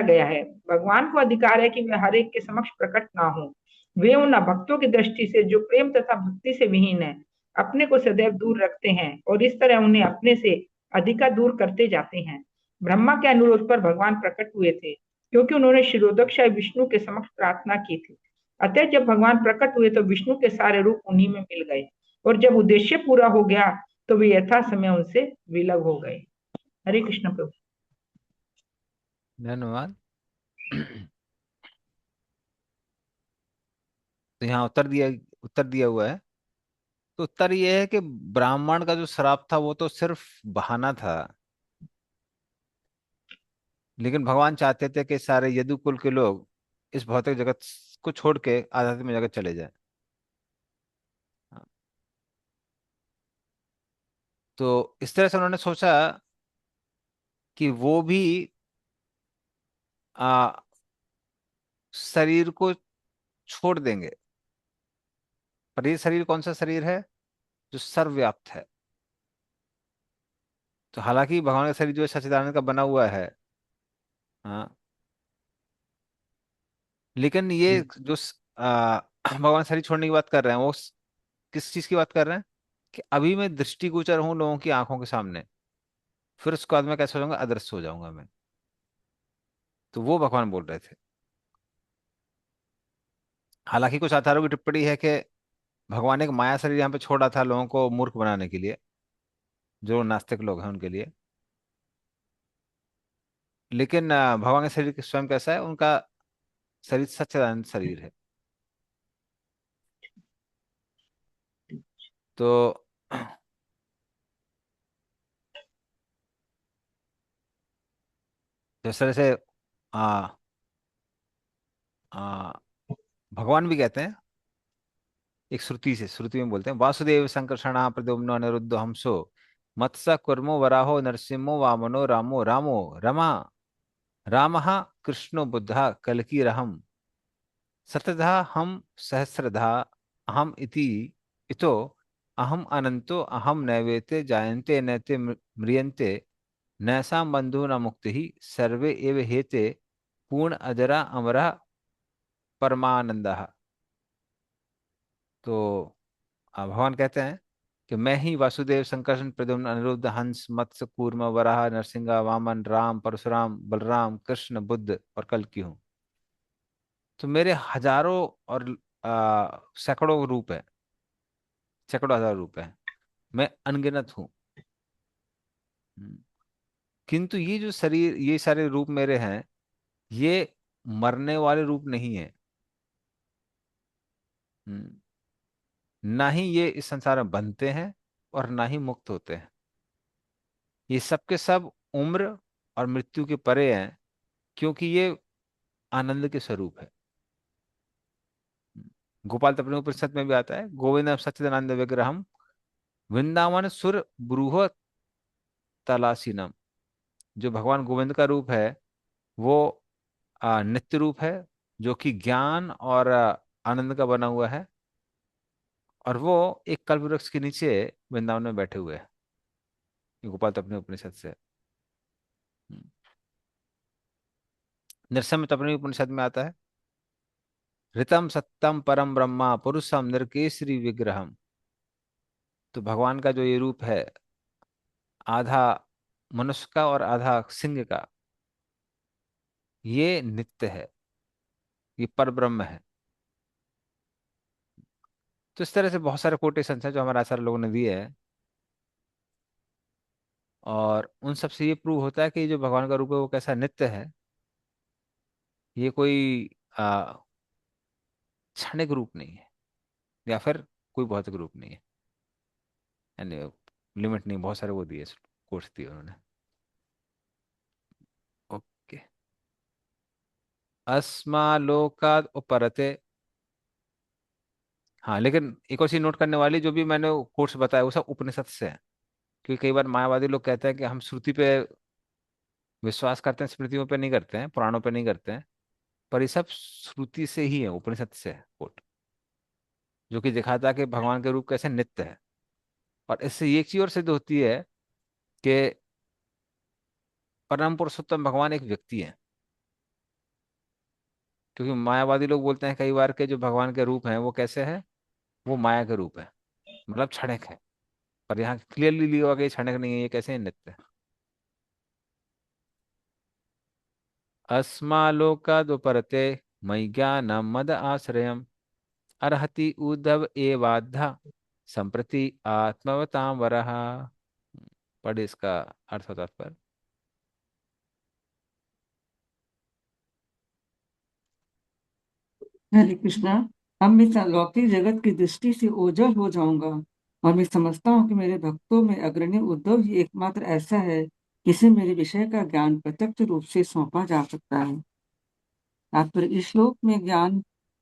गया है। भगवान को अधिकार है कि वे हर एक के समक्ष प्रकट ना हो। वे उन भक्तों की दृष्टि से जो प्रेम तथा भक्ति से विहीन है, अपने को सदैव दूर रखते हैं और इस तरह उन्हें अपने से अधिका दूर करते जाते हैं। ब्रह्मा के अनुरोध पर भगवान प्रकट हुए थे, क्योंकि उन्होंने शिरोदक्षाय विष्णु के समक्ष प्रार्थना की थी। अतः जब भगवान प्रकट हुए तो विष्णु के सारे रूप उन्हीं में मिल गए और जब उद्देश्य पूरा हो गया तो वे यथा समय उनसे विलग हो गए। हरे कृष्ण प्रभु। धन्यवाद। तो यहाँ उत्तर दिया हुआ है। तो उत्तर ये है कि ब्राह्मण का जो श्राप था वो तो सिर्फ बहाना था, लेकिन भगवान चाहते थे कि सारे यदुकुल के लोग इस भौतिक जगत को छोड़ के आध्यात्मिक जगत चले जाएं। हाँ, तो इस तरह से उन्होंने सोचा कि वो भी आ, शरीर को छोड़ देंगे। पर ये शरीर कौन सा शरीर है? जो सर्वव्याप्त है। तो हालांकि भगवान का शरीर जो है सच्चिदानंद का बना हुआ है, हाँ, लेकिन ये जो भगवान शरीर छोड़ने की बात कर रहे हैं वो किस चीज की बात कर रहे हैं? कि अभी मैं दृष्टिगोचर हूं लोगों की आंखों के सामने, फिर उसके बाद मैं कैसे हो जाऊंगा? अदृश्य हो जाऊंगा मैं। तो वो भगवान बोल रहे थे। हालांकि कुछ आचार्यों की टिप्पणी है कि भगवान ने एक माया शरीर यहाँ पे छोड़ा था लोगों को मूर्ख बनाने के लिए, जो नास्तिक लोग हैं उनके लिए। लेकिन भगवान का शरीर स्वयं कैसा है? उनका शरीर सच्चिदानंद शरीर है। तो जिस तरह से आ, आ, भगवान भी कहते हैं, एक श्रुति में बोलते हैं, वासुदेव संकर्षणा प्रद्युम्न अनिरुद्ध हंसो मत्स्य कुर्मो वराहो नरसिंहो वामनो रामो रामो रमा रामः कृष्णो बुद्धः कल्कि रहम सतधा हम सहस्रधा अहम इति इतो अहम अनंतो अहम नैवेते जायन्ते नैते म्रियन्ते नैसा बंधु न मुक्ति ही सर्वे एव हेते पूर्ण अजरा अमरा परमानंदः। तो भगवान कहते हैं कि मैं ही वासुदेव, संकर्षण, प्रद्युम्न, अनिरुद्ध, हंस, मत्स्य, कूर्म, वराह, नरसिंह, वामन, राम, परशुराम, बलराम, कृष्ण, बुद्ध और कल्कि हूँ। तो मेरे हजारों और सैकड़ों रूप है, सैकड़ों हजार रूप है, मैं अनगिनत हूँ। हम्म। किंतु ये जो शरीर, ये सारे रूप मेरे हैं, ये मरने वाले रूप नहीं है। हम्म। ना ही ये इस संसार में बनते हैं और ना ही मुक्त होते हैं। ये सब के सब उम्र और मृत्यु के परे हैं, क्योंकि ये आनंद के स्वरूप है। गोपाल तपने उपनिषद में भी आता है, गोविंद सच्चिदानंद विग्रहम वृंदावन सुर ब्रूह तलासीनम। जो भगवान गोविंद का रूप है, वो नित्य रूप है, जो कि ज्ञान और आनंद का बना हुआ है, और वो एक कल्प वृक्ष के नीचे वृंदावन में बैठे हुए हैं। ये गोपाल तपने उपनिषद से। हम्म। नरसिम्हा तपने उपनिषद में आता है, ऋतम सत्यम परम ब्रह्मा पुरुषम निर्केसरी विग्रहम। तो भगवान का जो ये रूप है, आधा मनुष्य का और आधा सिंह का, ये नित्य है, ये पर ब्रह्म है। तो इस तरह से बहुत सारे कोटेशन हैं जो हमारे आचार्य लोगों ने दिए हैं, और उन सब से ये प्रूव होता है कि ये जो भगवान का रूप है वो कैसा नित्य है। ये कोई आ, क्षणिक रूप नहीं है, या फिर कोई भौतिक रूप नहीं है। यानी लिमिट नहीं, बहुत सारे वो दिए, कोर्स दिए उन्होंने। ओके। अस्मालोकाद उपरते। हाँ, लेकिन एक और चीज नोट करने वाली, जो भी मैंने कोर्स बताया वो सब उपनिषद से है। क्योंकि कई बार मायावादी लोग कहते हैं कि हम श्रुति पे विश्वास करते हैं, स्मृतियों पे नहीं करते हैं, पुराणों पे नहीं करते हैं। पर ये सब श्रुति से ही है, उपनिषद से है कोट, जो कि दिखाता है कि भगवान के रूप कैसे नित्य है। और इससे ये एक चीज और सिद्ध होती है कि परम पुरुषोत्तम भगवान एक व्यक्ति है। क्योंकि मायावादी लोग बोलते हैं कई बार के जो भगवान के रूप हैं वो कैसे है, वो माया के रूप है, मतलब क्षणिक है। पर यहाँ क्लियरली लिखा हुआ कि ये क्षणिक नहीं है, ये कैसे है, नित्य है। अस्मालोकादुपरते मयि ज्ञानम मद आश्रयम अर्हति उद्धव एवाद्धा संप्रति आत्मवताम वरः। पढ़ इसका अर्थ होता पर। हरे कृष्णा। अब मैं लौकिक जगत की दृष्टि से ओझल हो जाऊंगा, और मैं समझता हूँ कि मेरे भक्तों में अग्रणी उद्धव ही एकमात्र ऐसा है जिसे मेरे विषय का ज्ञान प्रत्यक्ष रूप से सौंपा जा सकता है। तात्पर्य, इस श्लोक में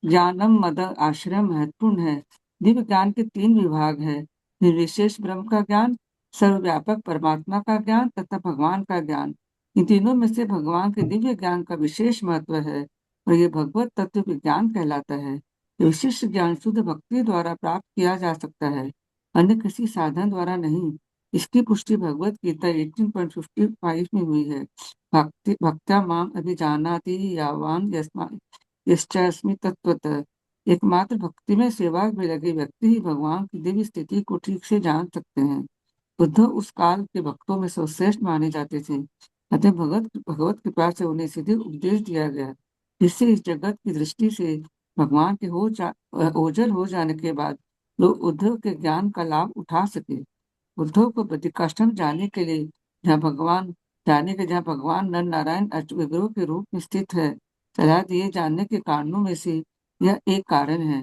ज्ञानम मद आश्रय महत्वपूर्ण है। दिव्य ज्ञान के तीन विभाग है: निर्विशेष ब्रह्म का ज्ञान, सर्वव्यापक परमात्मा का ज्ञान तथा भगवान का ज्ञान। इन तीनों में से भगवान के दिव्य ज्ञान का विशेष महत्व है, और यह भगवत तत्व विज्ञान कहलाता है। यह विशिष्ट ज्ञान शुद्ध भक्ति द्वारा प्राप्त किया जा सकता है, अन्य किसी साधन द्वारा नहीं। इसकी पुष्टि भगवत गीता 18.55 में हुई है। भक्त्या माम अभिजानाति यावान यश्चास्मि तत्वतः। एकमात्र भक्ति में सेवा में लगे व्यक्ति ही भगवान की दिव्य स्थिति को ठीक से जान सकते हैं। बुद्ध उस काल के भक्तों में सर्वश्रेष्ठ माने जाते थे। अतः भगवत कृपा से उन्हें सीधे उपदेश दिया गया, जिससे इस जगत की दृष्टि से भगवान के ओझल हो जाने के बाद लोग उद्धव के ज्ञान का लाभ उठा सके। उद्धव को बद्रिकाश्रम जहाँ भगवान नर नारायण अष्टविग्रहों के रूप में स्थित है, सलाह दिए जाने के कारणों में से यह एक कारण है।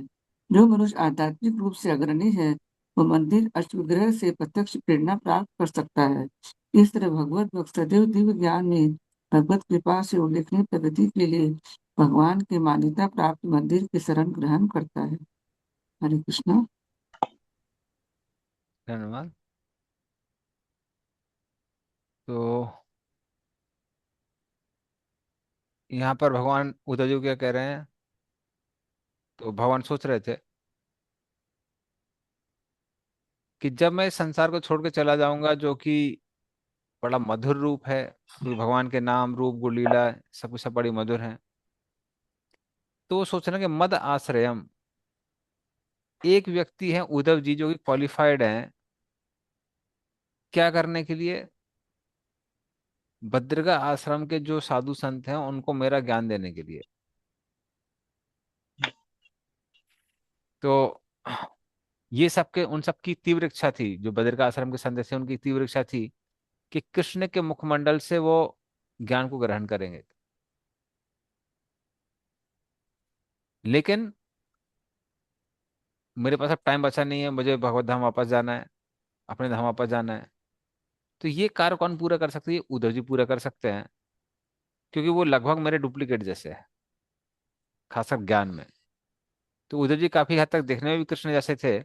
जो मनुष्य आध्यात्मिक रूप से अग्रणी है, वो मंदिर अष्टविग्रह से प्रत्यक्ष प्रेरणा प्राप्त कर सकता है। इस तरह भगवत भक्त सदैव दिव्य ज्ञान में भगवत कृपा से उल्लेखनीय प्रगति के लिए भगवान के मान्यता प्राप्त मंदिर की शरण ग्रहण करता है। हरे कृष्णा। धन्यवाद। तो यहाँ पर भगवान उद्धव जी क्या कह रहे हैं, तो भगवान सोच रहे थे कि जब मैं इस संसार को छोड़ के चला जाऊंगा, जो कि बड़ा मधुर रूप है, क्योंकि भगवान के नाम रूप गुण लीला सब कुछ सब बड़ी मधुर है, तो वो सोच रहे हैं कि मद आश्रयम, एक व्यक्ति है उद्धव जी जो कि क्वालिफाइड हैं क्या करने के लिए? बद्रिका आश्रम के जो साधु संत हैं उनको मेरा ज्ञान देने के लिए। तो ये सबके उन सबकी तीव्र इच्छा थी, जो बद्रिका आश्रम के संत थे उनकी तीव्र इच्छा थी कि कृष्ण के मुखमंडल से वो ज्ञान को ग्रहण करेंगे। लेकिन मेरे पास अब टाइम बचा नहीं है, मुझे भगवत धाम वापस जाना है, अपने धाम वापस जाना है। तो ये कार्य कौन पूरा कर सकते हैं? ये उद्धव जी पूरा कर सकते हैं, क्योंकि वो लगभग मेरे डुप्लीकेट जैसे है, खासकर ज्ञान में। तो उद्धव जी काफी हद तक देखने में भी कृष्ण जैसे थे,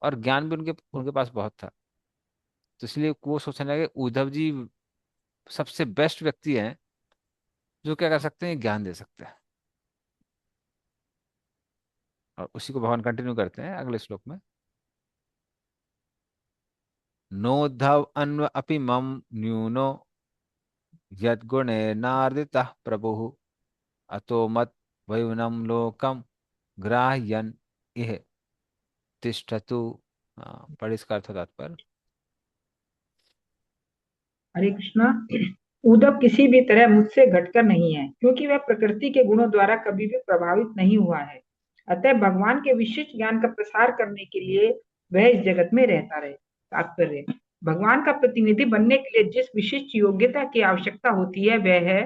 और ज्ञान भी उनके उनके पास बहुत था। तो इसलिए वो सोचने लगे उद्धव जी सबसे बेस्ट व्यक्ति हैं जो क्या कर सकते हैं, ज्ञान दे सकते हैं। और उसी को भगवान कंटिन्यू करते हैं अगले श्लोक में। नोद्धव अन्व अपि मम न्यूनो यद्गुणेनार्दितः प्रभुः अतो मत वयुनम लोकम ग्राह्यन इह तिष्ठतु। पर इसका अर्थ तात्पर्य। हरे कृष्णा। उद्धव किसी भी तरह मुझसे घटकर नहीं है, क्योंकि वह प्रकृति के गुणों द्वारा कभी भी प्रभावित नहीं हुआ है। अतः भगवान के विशिष्ट ज्ञान का प्रसार करने के लिए वह इस जगत में रहता रहे। तात्पर्य, भगवान का प्रतिनिधि बनने के लिए जिस विशिष्ट योग्यता की आवश्यकता होती है वह है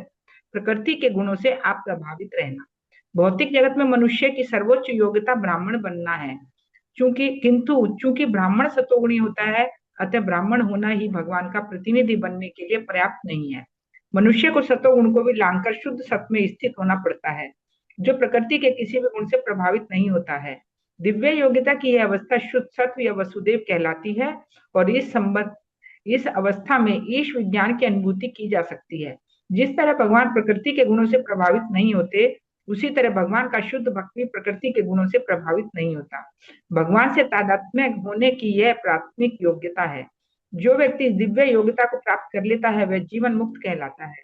प्रकृति के गुणों से आप प्रभावित रहना। भौतिक जगत में मनुष्य की सर्वोच्च योग्यता ब्राह्मण बनना है, चूंकि ब्राह्मण सतोगुणी होता है, अतः ब्राह्मण होना ही भगवान का प्रतिनिधि बनने के लिए पर्याप्त नहीं है। मनुष्य को सतोगुण को भी लांघकर शुद्ध सत्व में स्थित होना पड़ता है, जो प्रकृति के किसी भी गुण से प्रभावित नहीं होता है। दिव्य योग्यता की यह अवस्था शुद्ध सत्व या वसुदेव कहलाती है, और इस अवस्था में ईश विज्ञान की अनुभूति की जा सकती है। जिस तरह भगवान प्रकृति के गुणों से प्रभावित नहीं होते, उसी तरह भगवान का शुद्ध भक्त भी प्रकृति के गुणों से प्रभावित नहीं होता। भगवान से तादात्म्य होने की यह प्राथमिक योग्यता है। जो व्यक्ति दिव्य योग्यता को प्राप्त कर लेता है वह जीवन मुक्त कहलाता है।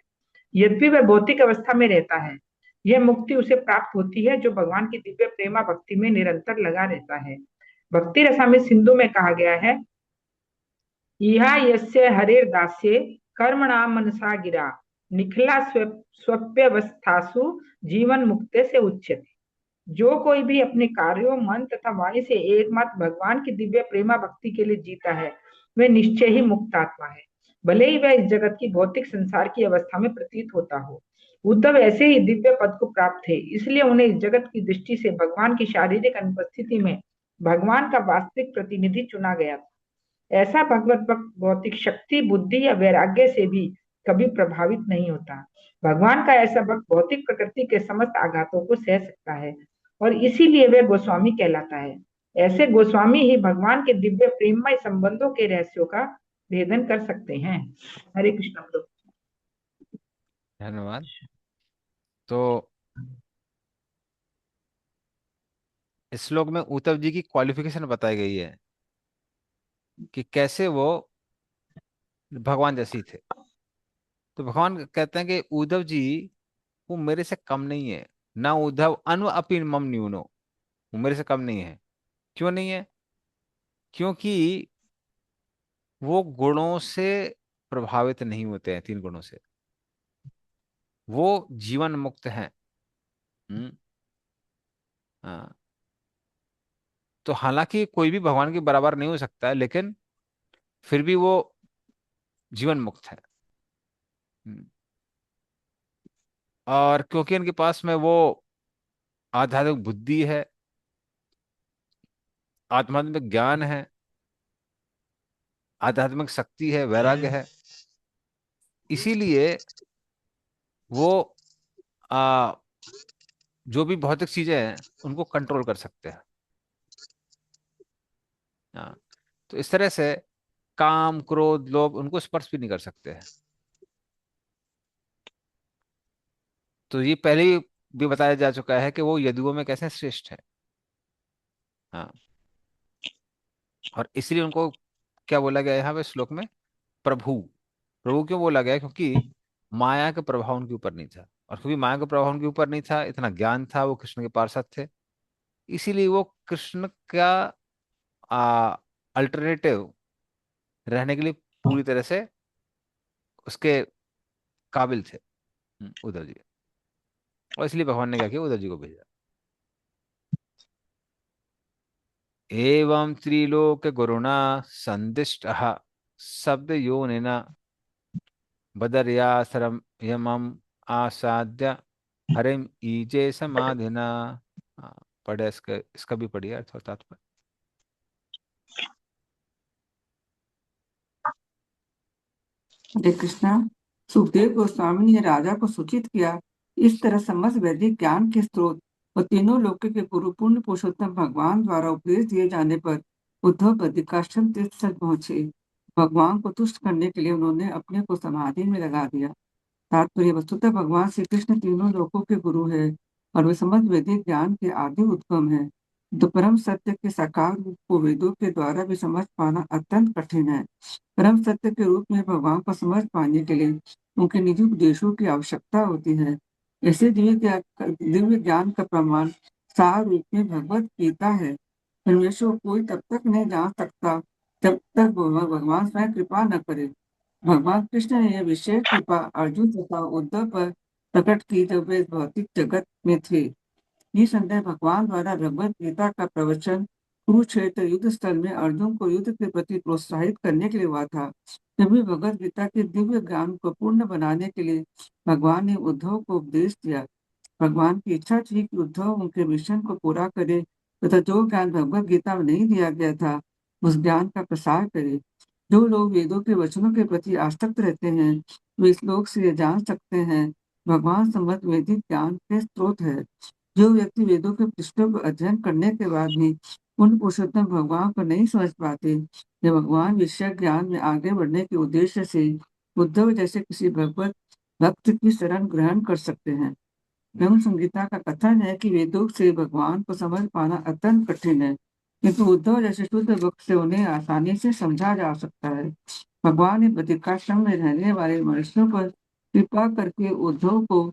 यद्यपि वह भौतिक अवस्था में रहता है, यह मुक्ति उसे प्राप्त होती है जो भगवान की दिव्य प्रेमा भक्ति में निरंतर लगा रहता है। भक्ति रसामृत सिंधु में कहा गया है, इहा यस्य हरेर दास्ये कर्मणा मनसा गिरा निखला स्वप्यवस्थासु जीवन मुक्ते से उच्यते। जो कोई भी अपने कार्यों, मन तथा वाणी से एकमात्र भगवान की दिव्य प्रेमा भक्ति के लिए जीता है वह निश्चय ही मुक्त आत्मा है, भले ही वह इस जगत की भौतिक संसार की अवस्था में प्रतीत होता हो। उद्धव ऐसे ही दिव्य पद को प्राप्त थे, इसलिए उन्हें इस जगत की दृष्टि से भगवान की शारीरिक अनुपस्थिति में भगवान का वास्तविक प्रतिनिधि चुना गया था। ऐसा भगवत भक्त भौतिक शक्ति, बुद्धि या वैराग्य से भी कभी प्रभावित नहीं होता। भगवान का ऐसा भक्त भौतिक प्रकृति के समस्त आघातों को सह सकता है, और इसीलिए वह गोस्वामी कहलाता है। ऐसे गोस्वामी ही भगवान के दिव्य प्रेममय संबंधों के रहस्यों का भेदन कर सकते हैं। हरे कृष्ण प्रभु। धन्यवाद। तो इस श्लोक में उद्धव जी की क्वालिफिकेशन बताई गई है कि कैसे वो भगवान जैसे थे। तो भगवान कहते हैं कि उद्धव जी वो मेरे से कम नहीं है। ना उद्धव अन्व अपि मम न्यूनो, वो मेरे से कम नहीं है। क्यों नहीं है? क्योंकि वो गुणों से प्रभावित नहीं होते हैं, तीन गुणों से वो जीवन मुक्त हैं। हम्म। हाँ। तो हालांकि कोई भी भगवान के बराबर नहीं हो सकता है, लेकिन फिर भी वो जीवन मुक्त है। हम्म। और क्योंकि इनके पास में वो आध्यात्मिक बुद्धि है, आध्यात्मिक ज्ञान है, आध्यात्मिक शक्ति है, वैराग्य है, इसीलिए वो आ, जो भी भौतिक चीजें हैं उनको कंट्रोल कर सकते हैं। हाँ। तो इस तरह से काम, क्रोध, लोभ उनको स्पर्श भी नहीं कर सकते हैं। तो ये पहले ही भी बताया जा चुका है कि वो यदुओं में कैसे श्रेष्ठ है। हाँ। और इसलिए उनको क्या बोला गया है यहाँ पे श्लोक में? प्रभु। प्रभु क्यों बोला गया? क्योंकि माया का प्रभाव उनके ऊपर नहीं था, और क्योंकि माया का प्रभाव उनके ऊपर नहीं था, इतना ज्ञान था, वो कृष्ण के पार्षद थे, इसीलिए वो कृष्ण का अल्टरनेटिव रहने के लिए पूरी तरह से उसके काबिल थे उद्धव जी। और इसलिए भगवान ने क्या किया, उद्धव जी को भेजा। एवं त्रिलोक गुरुणा संदिष्ट शब्द योनिना बदर्याश्रम यमम आसाद्य हरिम ईजे समाधिना। हाँ, पढ़े इसका भी पढ़िए अर्थ और तात्पर्य। हरे कृष्णा। सुखदेव गोस्वामी ने राजा को सूचित किया, इस तरह समस्त वैदिक ज्ञान के स्रोत और तीनों लोकों के गुरु पूर्ण पुरुषोत्तम भगवान द्वारा उपदेश दिए जाने पर उद्धव बद्रिकाश्रम तीर्थ स्थल पहुंचे। भगवान को तुष्ट करने के लिए उन्होंने अपने को समाधि में लगा दिया। तात्पर्य, वस्तुतः भगवान श्री कृष्ण तीनों लोकों के गुरु है और वे समस्त वैदिक ज्ञान के आदि उद्गम है। तो परम सत्य के साकार रूप को वेदों के द्वारा भी समझ पाना अत्यंत कठिन है। परम सत्य के रूप में भगवान को समझ पाने के लिए उनके निजी उपदेशों की आवश्यकता होती है। ऐसे दिव्य ज्ञान का प्रमाण सार रूप में भगवत गीता है। परमेश्वर को कोई तब तक नहीं जान सकता जब तक भगवान स्वयं कृपा न करे। भगवान कृष्ण ने यह विशेष कृपा अर्जुन तथा उद्धव पर प्रकट की जब वे भौतिक जगत में थे। निसंदेह भगवान द्वारा भगवत गीता का प्रवचन कुरुक्षेत्र युद्ध स्थल में अर्जुन को युद्ध के प्रति प्रोत्साहित करने के लिए हुआ था। तभी भगवत गीता के दिव्य ज्ञान को पूर्ण बनाने के लिए भगवान ने उद्धव को उपदेश दिया। भगवान की इच्छा थी कि उद्धव उनके मिशन को पूरा करे तथा जो ज्ञान भगवत गीता में नहीं दिया गया था उस ज्ञान का प्रसार करे। जो लोग वेदों के वचनों के प्रति आसक्त रहते हैं वे इस लोक से ये जान सकते हैं भगवान संबंध वैदिक ज्ञान के स्रोत है। जो व्यक्ति वेदों के पृष्ठों को अध्ययन करने के बाद भी उन पुरुषोत्तम भगवान को नहीं समझ पाते, वे भगवान विषय ज्ञान में आगे बढ़ने के उद्देश्य से उद्धव जैसे किसी भगवत भक्त की शरण ग्रहण कर सकते हैं। ब्रह्म संगीता का कथन है कि वेदों से भगवान को समझ पाना अत्यंत कठिन है, किंतु उद्धव जैसे शुद्ध भक्त से उन्हें आसानी से समझा जा सकता है। भगवान ने बद्रिकाश्रम में रहने वाले मनुष्यों पर कृपा करके उद्धव को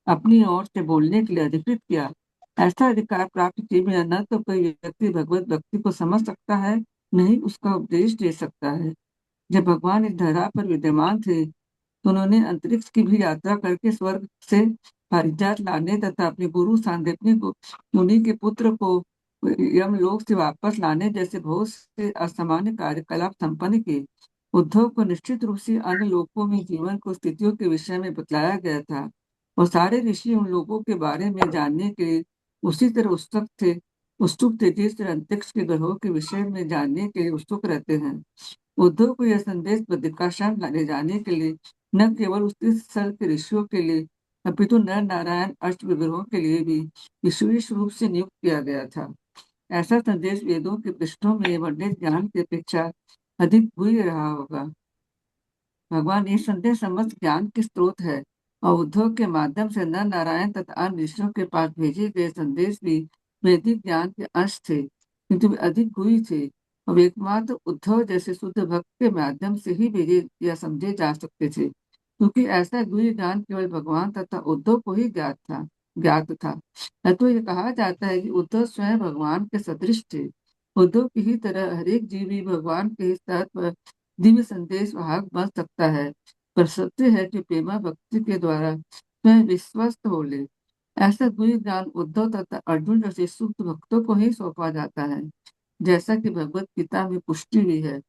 अपनी ओर से बोलने के लिए अधिकृत किया। ऐसा अधिकार प्राप्त किए बिना न तो कोई व्यक्ति भगवत भक्ति को समझ सकता है, न ही उसका उपदेश दे सकता है। जब भगवान इस धरा पर विद्यमान थे तो उन्होंने अंतरिक्ष की भी यात्रा करके स्वर्ग से पारिजात लाने तथा अपने गुरु सांदीपनि को मुनि के पुत्र को यमलोक से वापस लाने जैसे बहुत से असामान्य कार्यकलाप संपन्न किए। उद्धव को निश्चित रूप से अन्य लोकों में जीवन को स्थितियों के विषय में बतलाया गया था और सारे ऋषि उन लोगों के बारे में जानने के लिए उसी तरह उत्सुक थे जिस तरह अंतरिक्ष के ग्रहों के विषय में जानने के लिए उत्सुक रहते हैं। उद्धव को यह संदेश बद्रिकाश्रम ले जाने के लिए न केवल उस स्थल के ऋषियों के लिए अपितु नर नारायण अष्ट विग्रहों के लिए भी विशेष रूप से नियुक्त किया गया था। ऐसा संदेश वेदों के पृष्ठों में वर्णित ज्ञान की अपेक्षा अधिक भूय रहा होगा। भगवान ये संदेश समस्त ज्ञान के स्रोत है और उद्धव के माध्यम से नर नारायण तथा अन्य ऋषियों के पास भेजे गए संदेश भी वैदिक ज्ञान के अंश थे, किंतु वे अधिक गुही थे और वे एकमात्र उद्धव जैसे शुद्ध भक्त के माध्यम से ही भेजे या समझे जा सकते थे, क्योंकि ऐसा गुही ज्ञान केवल भगवान तथा उद्धव को ही ज्ञात था। तो यह कहा जाता है कि उद्धव स्वयं भगवान के सदृश थे। उद्धव की ही तरह हरेक जीव भी भगवान के स्तर पर दिव्य संदेश वाहक बन सकता है, पर सत्य है कि प्रेमा भक्ति के द्वारा स्वयं विश्वस्त हो ले। ऐसा गुह्य ज्ञान उद्धव तथा अर्जुन जैसे शुद्ध भक्तों को ही सौंपा जाता है, जैसा कि भगवत गीता में पुष्टि हुई है।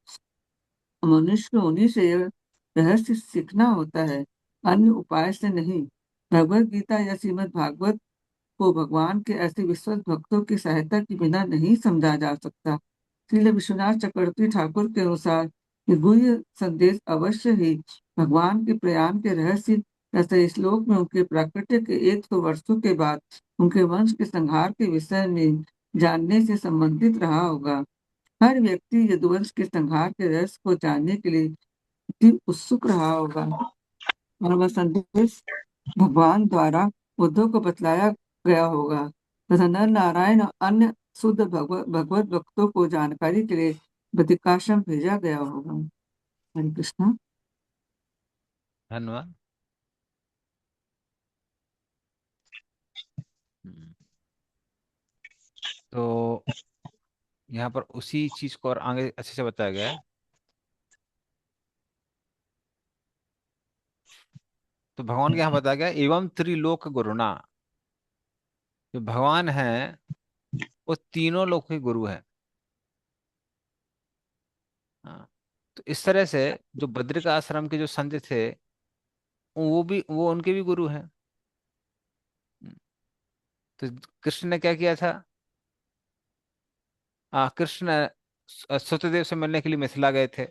मनुष्य को उन्हीं से यह रहस्य सीखना होता है, अन्य उपाय से नहीं। भगवत गीता या श्रीमद् भागवत को भगवान के ऐसे विश्वस्त भक्तों की सहायता के बिना नहीं समझा जा सकता। श्रील विश्वनाथ चक्रवर्ती ठाकुर के अनुसार ये गुह्य संदेश अवश्य ही भगवान के प्रयाण के रहस्य तथा इस श्लोक में उनके प्राकट्य के 100 वर्षों के बाद उनके वंश के संहार के विषय में जानने से संबंधित रहा होगा। हर व्यक्ति यदुवंश के संहार के रहस्य को जानने के लिए अति उत्सुक रहा होगा और वह संदेश भगवान द्वारा उद्धव को बतलाया गया होगा तथा नर नारायण और अन्य शुद्ध भगवत भक्तों को जानकारी के लिए बद्रिकाश्रम भेजा गया होगा। हरे कृष्णा। धन्यवाद। हम्म, तो यहाँ पर उसी चीज को और आगे अच्छे से बताया गया है। तो भगवान के यहाँ बताया गया एवं त्रिलोक गुरुना, जो भगवान है वो तीनों लोक के गुरु हैं। हाँ, तो इस तरह से जो बद्रिका आश्रम के जो संत थे वो उनके भी गुरु हैं। तो कृष्ण ने क्या किया था? कृष्ण सत्यदेव से मिलने के लिए मिथिला गए थे।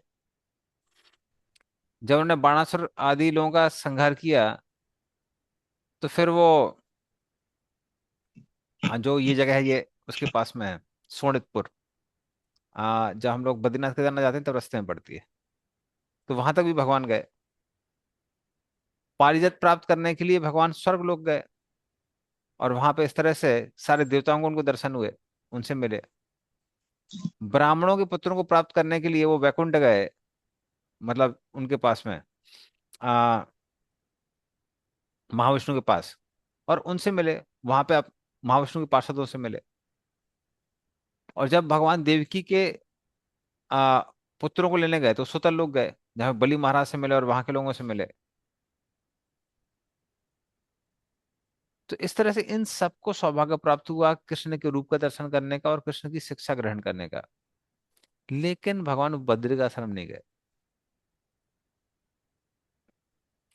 जब उन्होंने बाणासुर आदि लोगों का संहार किया तो फिर वो जो ये जगह है ये उसके पास में है, सोनितपुर। जब हम लोग बद्रीनाथ केदारनाथ जाते हैं तब रास्ते में पड़ती है, तो वहां तक भी भगवान गए। पारिजात प्राप्त करने के लिए भगवान स्वर्ग लोक गए, और वहां पे इस तरह से सारे देवताओं को उनको दर्शन हुए, उनसे मिले। ब्राह्मणों के पुत्रों को प्राप्त करने के लिए वो वैकुंठ गए, मतलब उनके पास में आ, महाविष्णु के पास, और उनसे मिले। वहां पे आप महाविष्णु के पार्षदों से मिले। और जब भगवान देवकी के आ, पुत्रों को लेने गए तो सुतल लोग गए, जहाँ बलि महाराज से मिले और वहां के लोगों से मिले। तो इस तरह से इन सबको सौभाग्य प्राप्त हुआ कृष्ण के रूप का दर्शन करने का और कृष्ण की शिक्षा ग्रहण करने का। लेकिन भगवान बद्रिकाश्रम नहीं गए।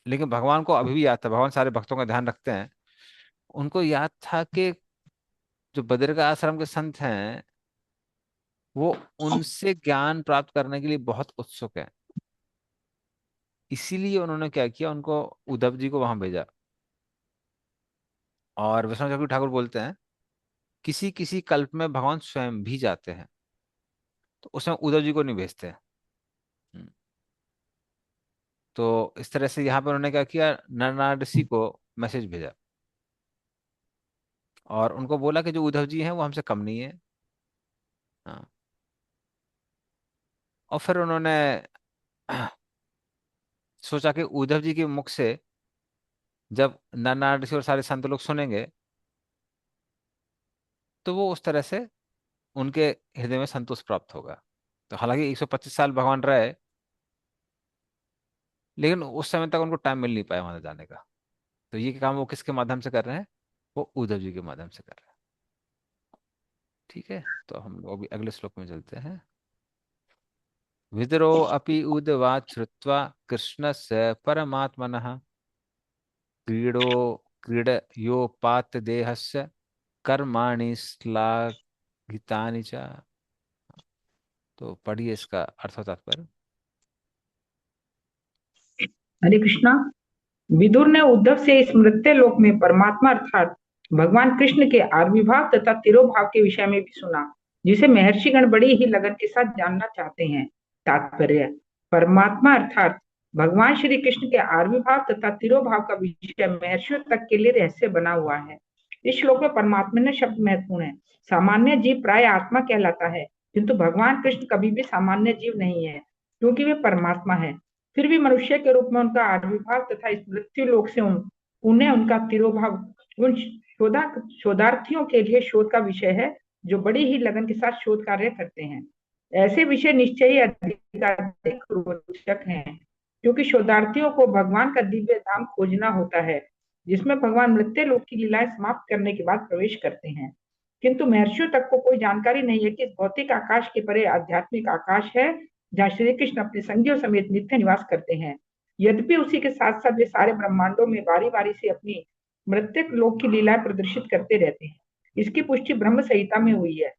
लेकिन भगवान को अभी भी याद था, भगवान सारे भक्तों का ध्यान रखते हैं। उनको याद था कि जो बद्रिका आश्रम के संत हैं वो उनसे ज्ञान प्राप्त करने के लिए बहुत उत्सुक हैं। इसीलिए उन्होंने क्या किया, उनको उद्धव जी को वहां भेजा। और विष्णु चक्रवर्ती ठाकुर बोलते हैं किसी किसी कल्प में भगवान स्वयं भी जाते हैं, तो उसमें उद्धव जी को नहीं भेजते हैं। हम्म, तो इस तरह से यहाँ पे उन्होंने क्या किया, नरनारायण ऋषि को मैसेज भेजा और उनको बोला कि जो उद्धव जी हैं वो हमसे कम नहीं है। हाँ, और फिर उन्होंने सोचा कि उद्धव जी के मुख से जब नरनारायण ऋषि और सारे संत लोग सुनेंगे तो वो उस तरह से उनके हृदय में संतोष प्राप्त होगा। तो हालांकि 125 साल भगवान रहे, लेकिन उस समय तक उनको टाइम मिल नहीं पाया वहां जाने का। तो ये काम वो किसके माध्यम से कर रहे हैं? वो उद्धव जी के माध्यम से कर रहे हैं। ठीक है, तो हम लोग अभी अगले श्लोक में चलते हैं। विदरो अपि उदवाच श्रुत्वा कृष्णस्य परमात्मनः क्रीडो क्रीडयोपात देहस्य कर्माणि श्लाघितानि च। तो पढ़िए इसका अर्थ और तात्पर्य। हरे कृष्णा। विदुर ने उद्धव से इस मृत्यु लोक में परमात्मा अर्थात भगवान कृष्ण के आविर्भाव तथा तिरोभाव के विषय में भी सुना, जिसे महर्षिगण बड़ी ही लगन के साथ जानना चाहते हैं। तात्पर्य: परमात्मा अर्थात भगवान श्री कृष्ण के आविर्भाव तथा तिरोभाव का विषय महर्षियों तक के लिए रहस्य बना हुआ है। इस श्लोक में परमात्मा ने शब्द महत्वपूर्ण है। सामान्य जीव प्राय आत्मा कहलाता है, किंतु भगवान कृष्ण कभी भी सामान्य जीव नहीं है, क्योंकि वे परमात्मा है। फिर भी मनुष्य के रूप में उनका आविर्भाव तथा इस मृत्यु लोक से उन्हें उनका तिरोभाव उन शोधार्थियों के लिए शोध का विषय है, जो बड़ी ही लगन के साथ शोध कार्य करते हैं। ऐसे विषय निश्चय ही अधिक रोचक हैं, क्योंकि शोधार्थियों को भगवान का दिव्य धाम खोजना होता है, जिसमें भगवान मृत्यु लोक की लीलाएं समाप्त करने के बाद प्रवेश करते हैं। किंतु महर्षियों तक को कोई जानकारी नहीं है कि इस भौतिक आकाश के परे आध्यात्मिक आकाश है, जहाँ श्री कृष्ण अपने संगियों समेत नित्य निवास करते हैं। यद्यपि उसी के साथ साथ वे सारे ब्रह्मांडों में बारी बारी से अपनी मृत्यु लोक की लीलाएं प्रदर्शित करते रहते हैं। इसकी पुष्टि ब्रह्म संहिता में हुई है।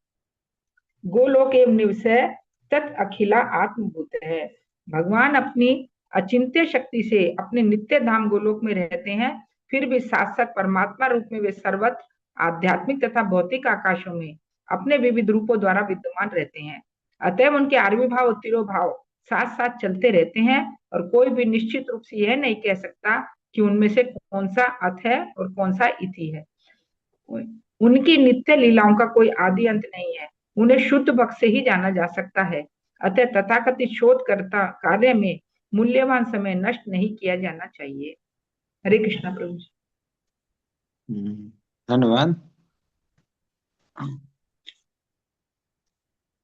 गोलोक एवं निवसय तत् अखिला आत्मभूत है। भगवान अपनी अचिंत्य शक्ति से अपने नित्य धाम गोलोक में रहते हैं, फिर भी साथ साथ परमात्मा रूप में वे सर्वत्र आध्यात्मिक तथा भौतिक आकाशों में अपने विविध रूपों द्वारा विद्यमान रहते हैं। अतएव उनके आविर्भाव और तिरोभाव साथ साथ चलते रहते हैं, और कोई भी निश्चित रूप से यह नहीं कह सकता कि उनमें से कौन सा अथ है और कौन सा इति है। उनकी नित्य लीलाओं का कोई आदि अंत नहीं है। उन्हें शुद्ध भक्त से ही जाना जा सकता है। अतः तथाकथित शोधकर्ता कार्य में मूल्यवान समय नष्ट नहीं किया जाना चाहिए। हरे कृष्णा प्रभु जी। धन्यवाद।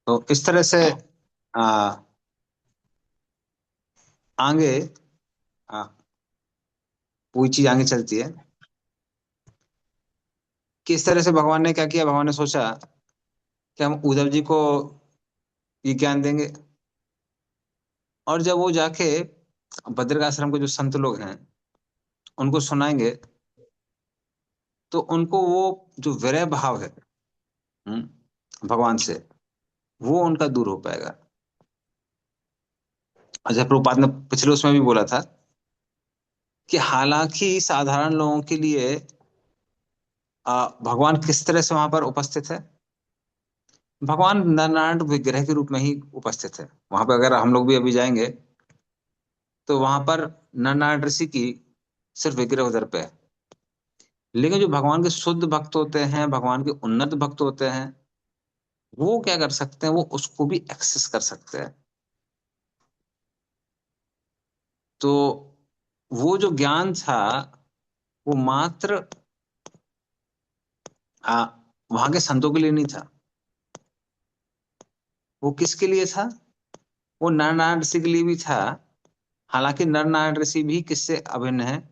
तो इस तरह से आ, आगे वही चीज आगे चलती है कि इस तरह से भगवान ने क्या किया, भगवान ने सोचा कि हम उद्धव जी को ये ज्ञान देंगे। और जब वो जाके बद्रिक आश्रम के जो संत लोग हैं उनको सुनाएंगे, तो उनको वो जो विरह भाव है भगवान से, वो उनका दूर हो पाएगा। अजय प्रभुपाद ने पिछले उसमें भी बोला था कि हालांकि साधारण लोगों के लिए भगवान किस तरह से वहां पर उपस्थित है, भगवान नर नारायण विग्रह के रूप में ही उपस्थित है वहां पर। अगर हम लोग भी अभी जाएंगे तो वहां पर नर नारायण ऋषि की सिर्फ विग्रह उधर पे है, लेकिन जो भगवान के शुद्ध भक्त होते हैं, भगवान के उन्नत भक्त होते हैं, वो क्या कर सकते हैं, वो उसको भी एक्सेस कर सकते हैं। तो वो जो ज्ञान था वो मात्र वहां के संतों के लिए नहीं था, वो किसके लिए था, वो नर नारायण ऋषि के लिए भी था। हालांकि नर नारायण ऋषि भी किससे अभिन्न है,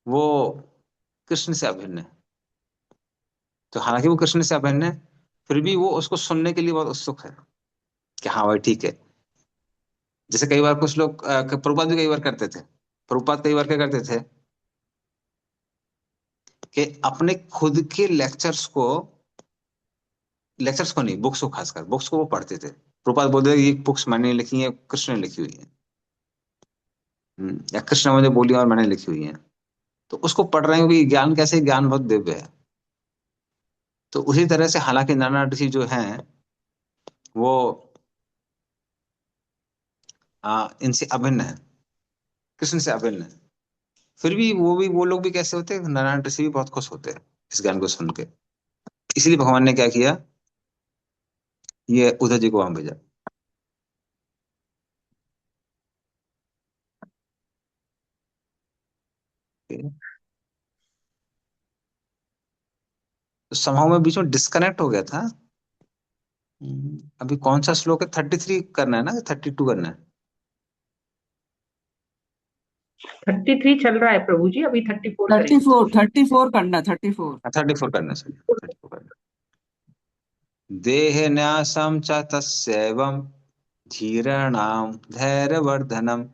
वो कृष्ण से अभिन्न है। तो हालांकि वो कृष्ण से अभिन्न है, फिर भी वो उसको सुनने के लिए बहुत उत्सुक है कि हाँ भाई ठीक है। जैसे कई बार कुछ लोग प्रभुपाद भी कई बार करते थे, प्रभुपाद कई बार क्या करते थे कि अपने खुद के लेक्चर्स को नहीं, बुक्स को, खासकर बुक्स को वो पढ़ते थे। प्रभुपाद बोलते थे ये बुक्स मैंने लिखी है, कृष्ण ने लिखी हुई है। या कृष्ण ने मुझे बोली और मैंने लिखी हुई है। तो उसको पढ़ रहे हैं क्योंकि ज्ञान कैसे, ज्ञान बहुत दिव्य है। तो उसी तरह से हालांकि नाना ऋषि जो हैं वो इनसे अभिन्न है, कृष्ण से अभिन्न है। फिर भी वो लोग भी कैसे होते हैं, नारायण ऋषि भी बहुत खुश होते हैं इस ज्ञान को सुन के। इसलिए भगवान ने क्या किया, ये उद्धव जी को वहां भेजा। तो समाव में बीच में डिस्कनेक्ट हो गया था। अभी कौन सा श्लोक है, 33 करना है ना, 32 करना है? 33 चल रहा है प्रभु जी, अभी 34 थर्टी करेंगे। फोर 34 करना, 34। 34 करना है, सर 34 करना है। देह न्यासम च तस्यैवं धीराणाम धैर्यवर्धनम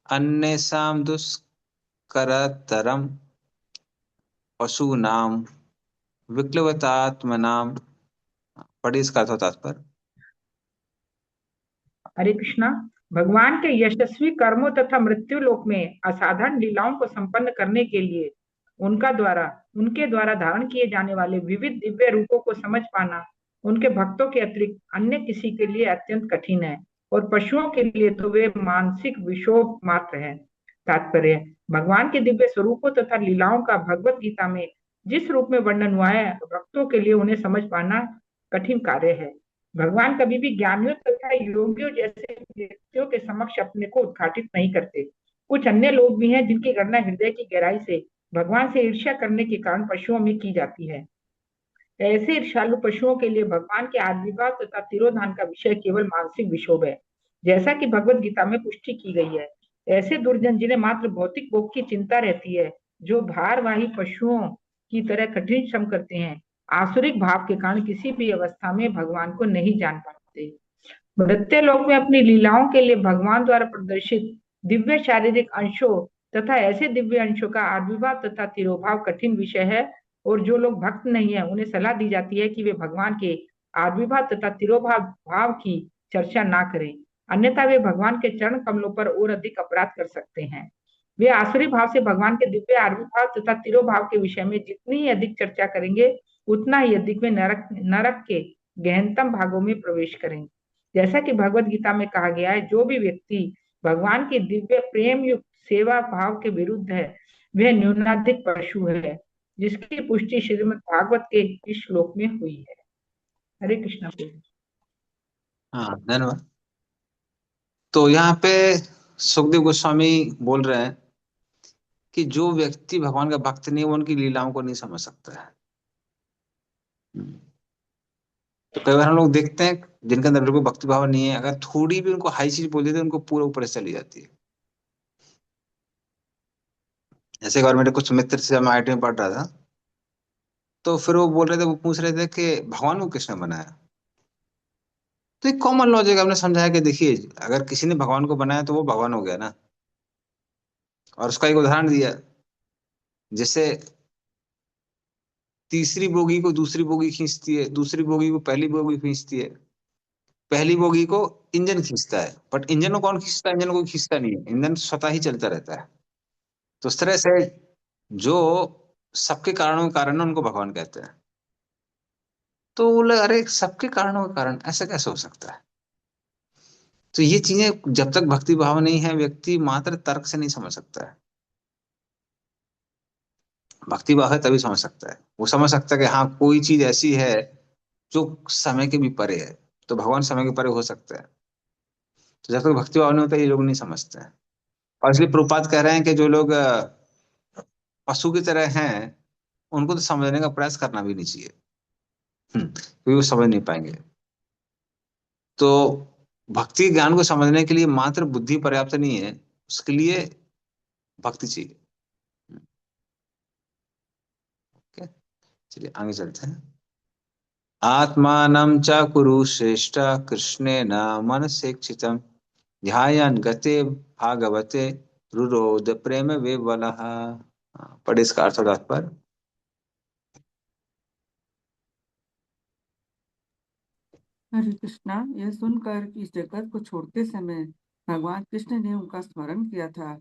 अन्येषां दुष्करतरम पशूनाम विक्लवतात्मनाम। पढ़िए इसका अर्थ और तात्पर्य। हरे कृष्णा। भगवान के यशस्वी कर्मों तथा मृत्यु लोक में असाधारण लीलाओं को संपन्न करने के लिए उनके द्वारा धारण किए जाने वाले विविध दिव्य रूपों को समझ पाना उनके भक्तों के अतिरिक्त अन्य किसी के लिए अत्यंत कठिन है, और पशुओं के लिए तो वे मानसिक विक्षोभ मात्र है। तात्पर्य: भगवान के दिव्य स्वरूपों तथा लीलाओं का भगवत गीता में जिस रूप में वर्णन हुआ है, भक्तों के लिए उन्हें समझ पाना कठिन कार्य है। भगवान कभी भी ज्ञानियों तथा योगियों जैसे व्यक्तियों के समक्ष अपने को उद्घाटित नहीं करते। कुछ अन्य लोग भी हैं जिनकी गणना हृदय की गहराई से भगवान से ईर्ष्या करने के कारण पशुओं में की जाती है। ऐसे ईर्ष्यालु पशुओं के लिए भगवान के आविर्भाव तथा तिरोधान का विषय केवल मानसिक विक्षोभ है, जैसा कि भगवत गीता में पुष्टि की गई है। ऐसे दुर्जन जिन्हें मात्र भौतिक भोग की चिंता रहती है, जो भारवाही पशुओं की तरह कठिन श्रम करते हैं, आसुरिक भाव के कारण किसी भी अवस्था में भगवान को नहीं जान पाते। मृत्य लोक में अपनी लीलाओं के लिए भगवान द्वारा प्रदर्शित दिव्य शारीरिक अंशों तथा ऐसे दिव्य अंशों का आविर्भाव तथा तिरोभाव कठिन विषय है, और जो लोग भक्त नहीं है उन्हें सलाह दी जाती है कि वे भगवान के आविर्भाव तथा तिरोभाव भाव की चर्चा ना करें, अन्यथा वे भगवान के चरण कमलों पर और अधिक अपराध कर सकते हैं। वे आसुरी भाव से भगवान के दिव्य आविर्भाव तथा तिरोभाव के विषय में जितनी ही अधिक चर्चा करेंगे, उतना ही अधिक वे नरक के गहनतम भागों में प्रवेश करेंगे। जैसा कि भगवत गीता में कहा गया है, जो भी व्यक्ति भगवान की दिव्य प्रेम युक्त सेवा भाव के विरुद्ध है, वह न्यूनाधिक पशु है, जिसकी पुष्टि श्रीमद् भागवत के इस श्लोक में हुई है। हरे कृष्णा प्रभु। हाँ धन्यवाद। तो यहाँ पे सुखदेव गोस्वामी बोल रहे हैं कि जो व्यक्ति भगवान का भक्त नहीं है, वो उनकी लीलाओं को नहीं समझ सकता है। तो कई बार हम लोग देखते हैं जिनके अंदर बिल्कुल भक्ति भाव नहीं है, अगर थोड़ी भी उनको हाई चीज बोल देते हैं, उनको पूरा ऊपर से चली जाती है। जैसे एक बार मेरे कुछ मित्र से, जब मैं आईटी में पढ़ रहा था, तो फिर वो बोल रहे थे, वो पूछ रहे थे कि भगवान को किसने बनाया। तो एक कॉमन लॉजिक हमने समझाया कि देखिए, अगर किसी ने भगवान को बनाया तो वो भगवान हो गया ना। और उसका एक उदाहरण दिया, जैसे तीसरी बोगी को दूसरी बोगी खींचती है, दूसरी बोगी को पहली बोगी खींचती है, पहली बोगी को इंजन खींचता है, बट इंजन को कौन खींचता है? इंजन को खींचता नहीं है, इंजन स्वतः ही चलता रहता है। तो उस तरह से जो सबके कारणों के कारण है, उनको भगवान कहते हैं। तो बोले, अरे सबके कारणों के कारण ऐसा कैसे हो सकता है? तो ये चीजें जब तक भक्ति भाव नहीं है, व्यक्ति मात्र तर्क से नहीं समझ सकता है। भक्ति भाव है तभी समझ सकता है। वो समझ सकता है कि हाँ, कोई चीज ऐसी है जो समय के भी परे है, तो भगवान समय के परे हो सकता है। तो जब तक भक्ति भाव नहीं होता, ये लोग नहीं समझते हैं। और इसलिए प्रभुपाद कह रहे हैं कि जो लोग पशु की तरह हैं, उनको तो समझने का प्रयास करना भी नहीं चाहिए। क्योंकि वो समझ नहीं पाएंगे। तो भक्ति ज्ञान को समझने के लिए मात्र बुद्धि पर्याप्त नहीं है, उसके लिए भक्ति चाहिए। ओके, चलिए आगे चलते हैं। आत्मानं च कुरु श्रेष्ठ, कृष्णेन मनसेक्षितं, ध्यायन् गते भागवते, रुरोध प्रेम विवलः। पढ़े इसका अर्थ और तात्पर्य। हरे कृष्णा। यह सुनकर कि इस जगत को छोड़ते समय भगवान कृष्ण ने उनका स्मरण किया था,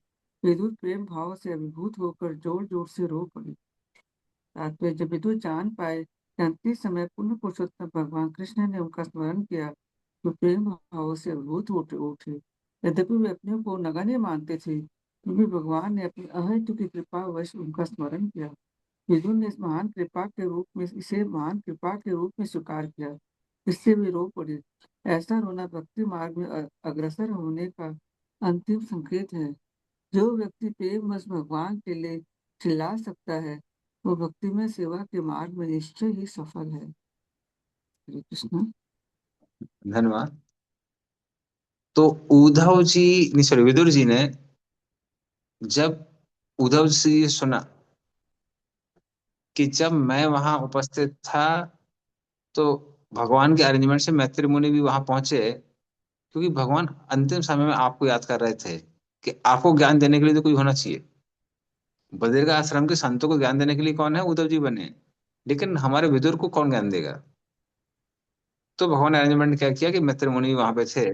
विद्युत प्रेम भाव से अभिभूत होकर जोर जोर से रो पड़ी। तात्पर्य, जब विदुर जान पाए कि अंतिम समय पुण्य पुरुषोत्तम भगवान कृष्ण ने उनका स्मरण किया, तो प्रेम भाव से अभिभूत उठे। यद्यपि वे अपने को नगण्य मानते थे, फिर भी भगवान ने अपनी अहेतु की कृपा वश उनका स्मरण किया। विदुर ने इसे महान कृपा के रूप में स्वीकार किया। इससे वे रो पड़े। ऐसा रोना भक्ति मार्ग में अग्रसर होने का अंतिम संकेत है। जो व्यक्ति प्रेम बस भगवान के लिए चिल्ला सकता है, वो भक्ति में सेवा के मार्ग में निश्चय ही सफल है। हरे कृष्ण। धन्यवाद। तो उद्धव जी, नहीं सॉरी, विदुर जी ने जब उद्धव से ये सुना कि जब मैं वहां उपस्थित था, तो भगवान के अरेंजमेंट से मैत्री मुनि भी वहां पहुंचे, क्योंकि भगवान अंतिम समय में आपको याद कर रहे थे कि आपको ज्ञान देने के लिए तो कोई होना चाहिए। बद्रिका आश्रम के संतों को ज्ञान देने के लिए कौन है? उद्धव जी बने। लेकिन हमारे विदुर को कौन ज्ञान देगा? तो भगवान ने अरेंजमेंट क्या किया कि मैत्री मुनि वहां पे थे,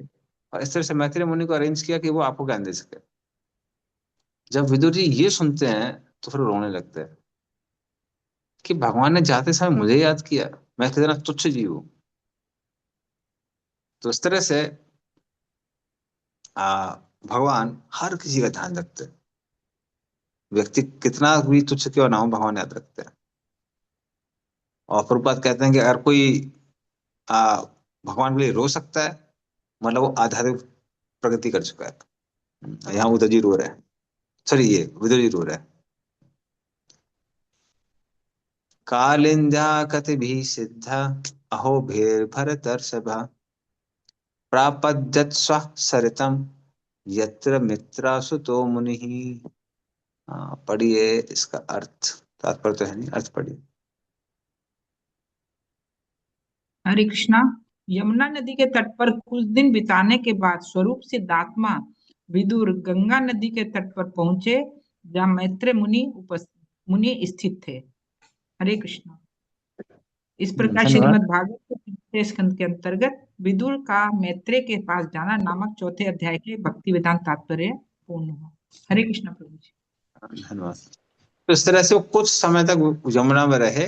और इस तरह से मैत्री मुनि को अरेंज किया कि वो आपको ज्ञान दे सके। जब विदुर जी ये सुनते हैं, तो फिर रोने लगते हैं कि भगवान ने जाते समय मुझे याद किया, मैं कितना तुच्छ जीव हूँ। तो इस तरह से भगवान हर किसी का ध्यान रखते हैं। व्यक्ति कितना भी तुच्छ क्यों ना हो, भगवान याद रखते हैं। और प्रभुपाद कहते हैं कि अगर कोई आ, भगवान के लिए रो सकता है, मतलब वो आध्यात्मिक प्रगति कर चुका है। यहाँ उद्धव जी रो रहे हैं, सॉरी, ये विदुर जी रो रहे हैं। कालिंद्या कतिभिः सिद्धा, अहो भीर्भरतर्षभा, प्रापद्यत् सरितं, यत्र मित्रासुतो मुनिः। पढ़िए इसका अर्थ, तात्पर्य तो है नहीं, अर्थ पढ़िए। हरे कृष्णा। यमुना नदी के तट पर कुछ दिन बिताने के बाद स्वरूप सिद्धात्मा विदुर गंगा नदी के तट पर पहुंचे, जहाँ मैत्रेय मुनि स्थित थे। हरे कृष्णा। इस प्रकार धन्यवाद। श्रीमद् भागवत के तीसरे स्कंद के अंतर्गत विदुर का मैत्रेय के पास जाना नामक चौथे अध्याय के भक्ति वेदांत तात्पर्य पूर्ण हुआ। हरे कृष्णा प्रभु जी। धन्यवाद। तो इस तरह से वो कुछ समय तक यमुना में रहे,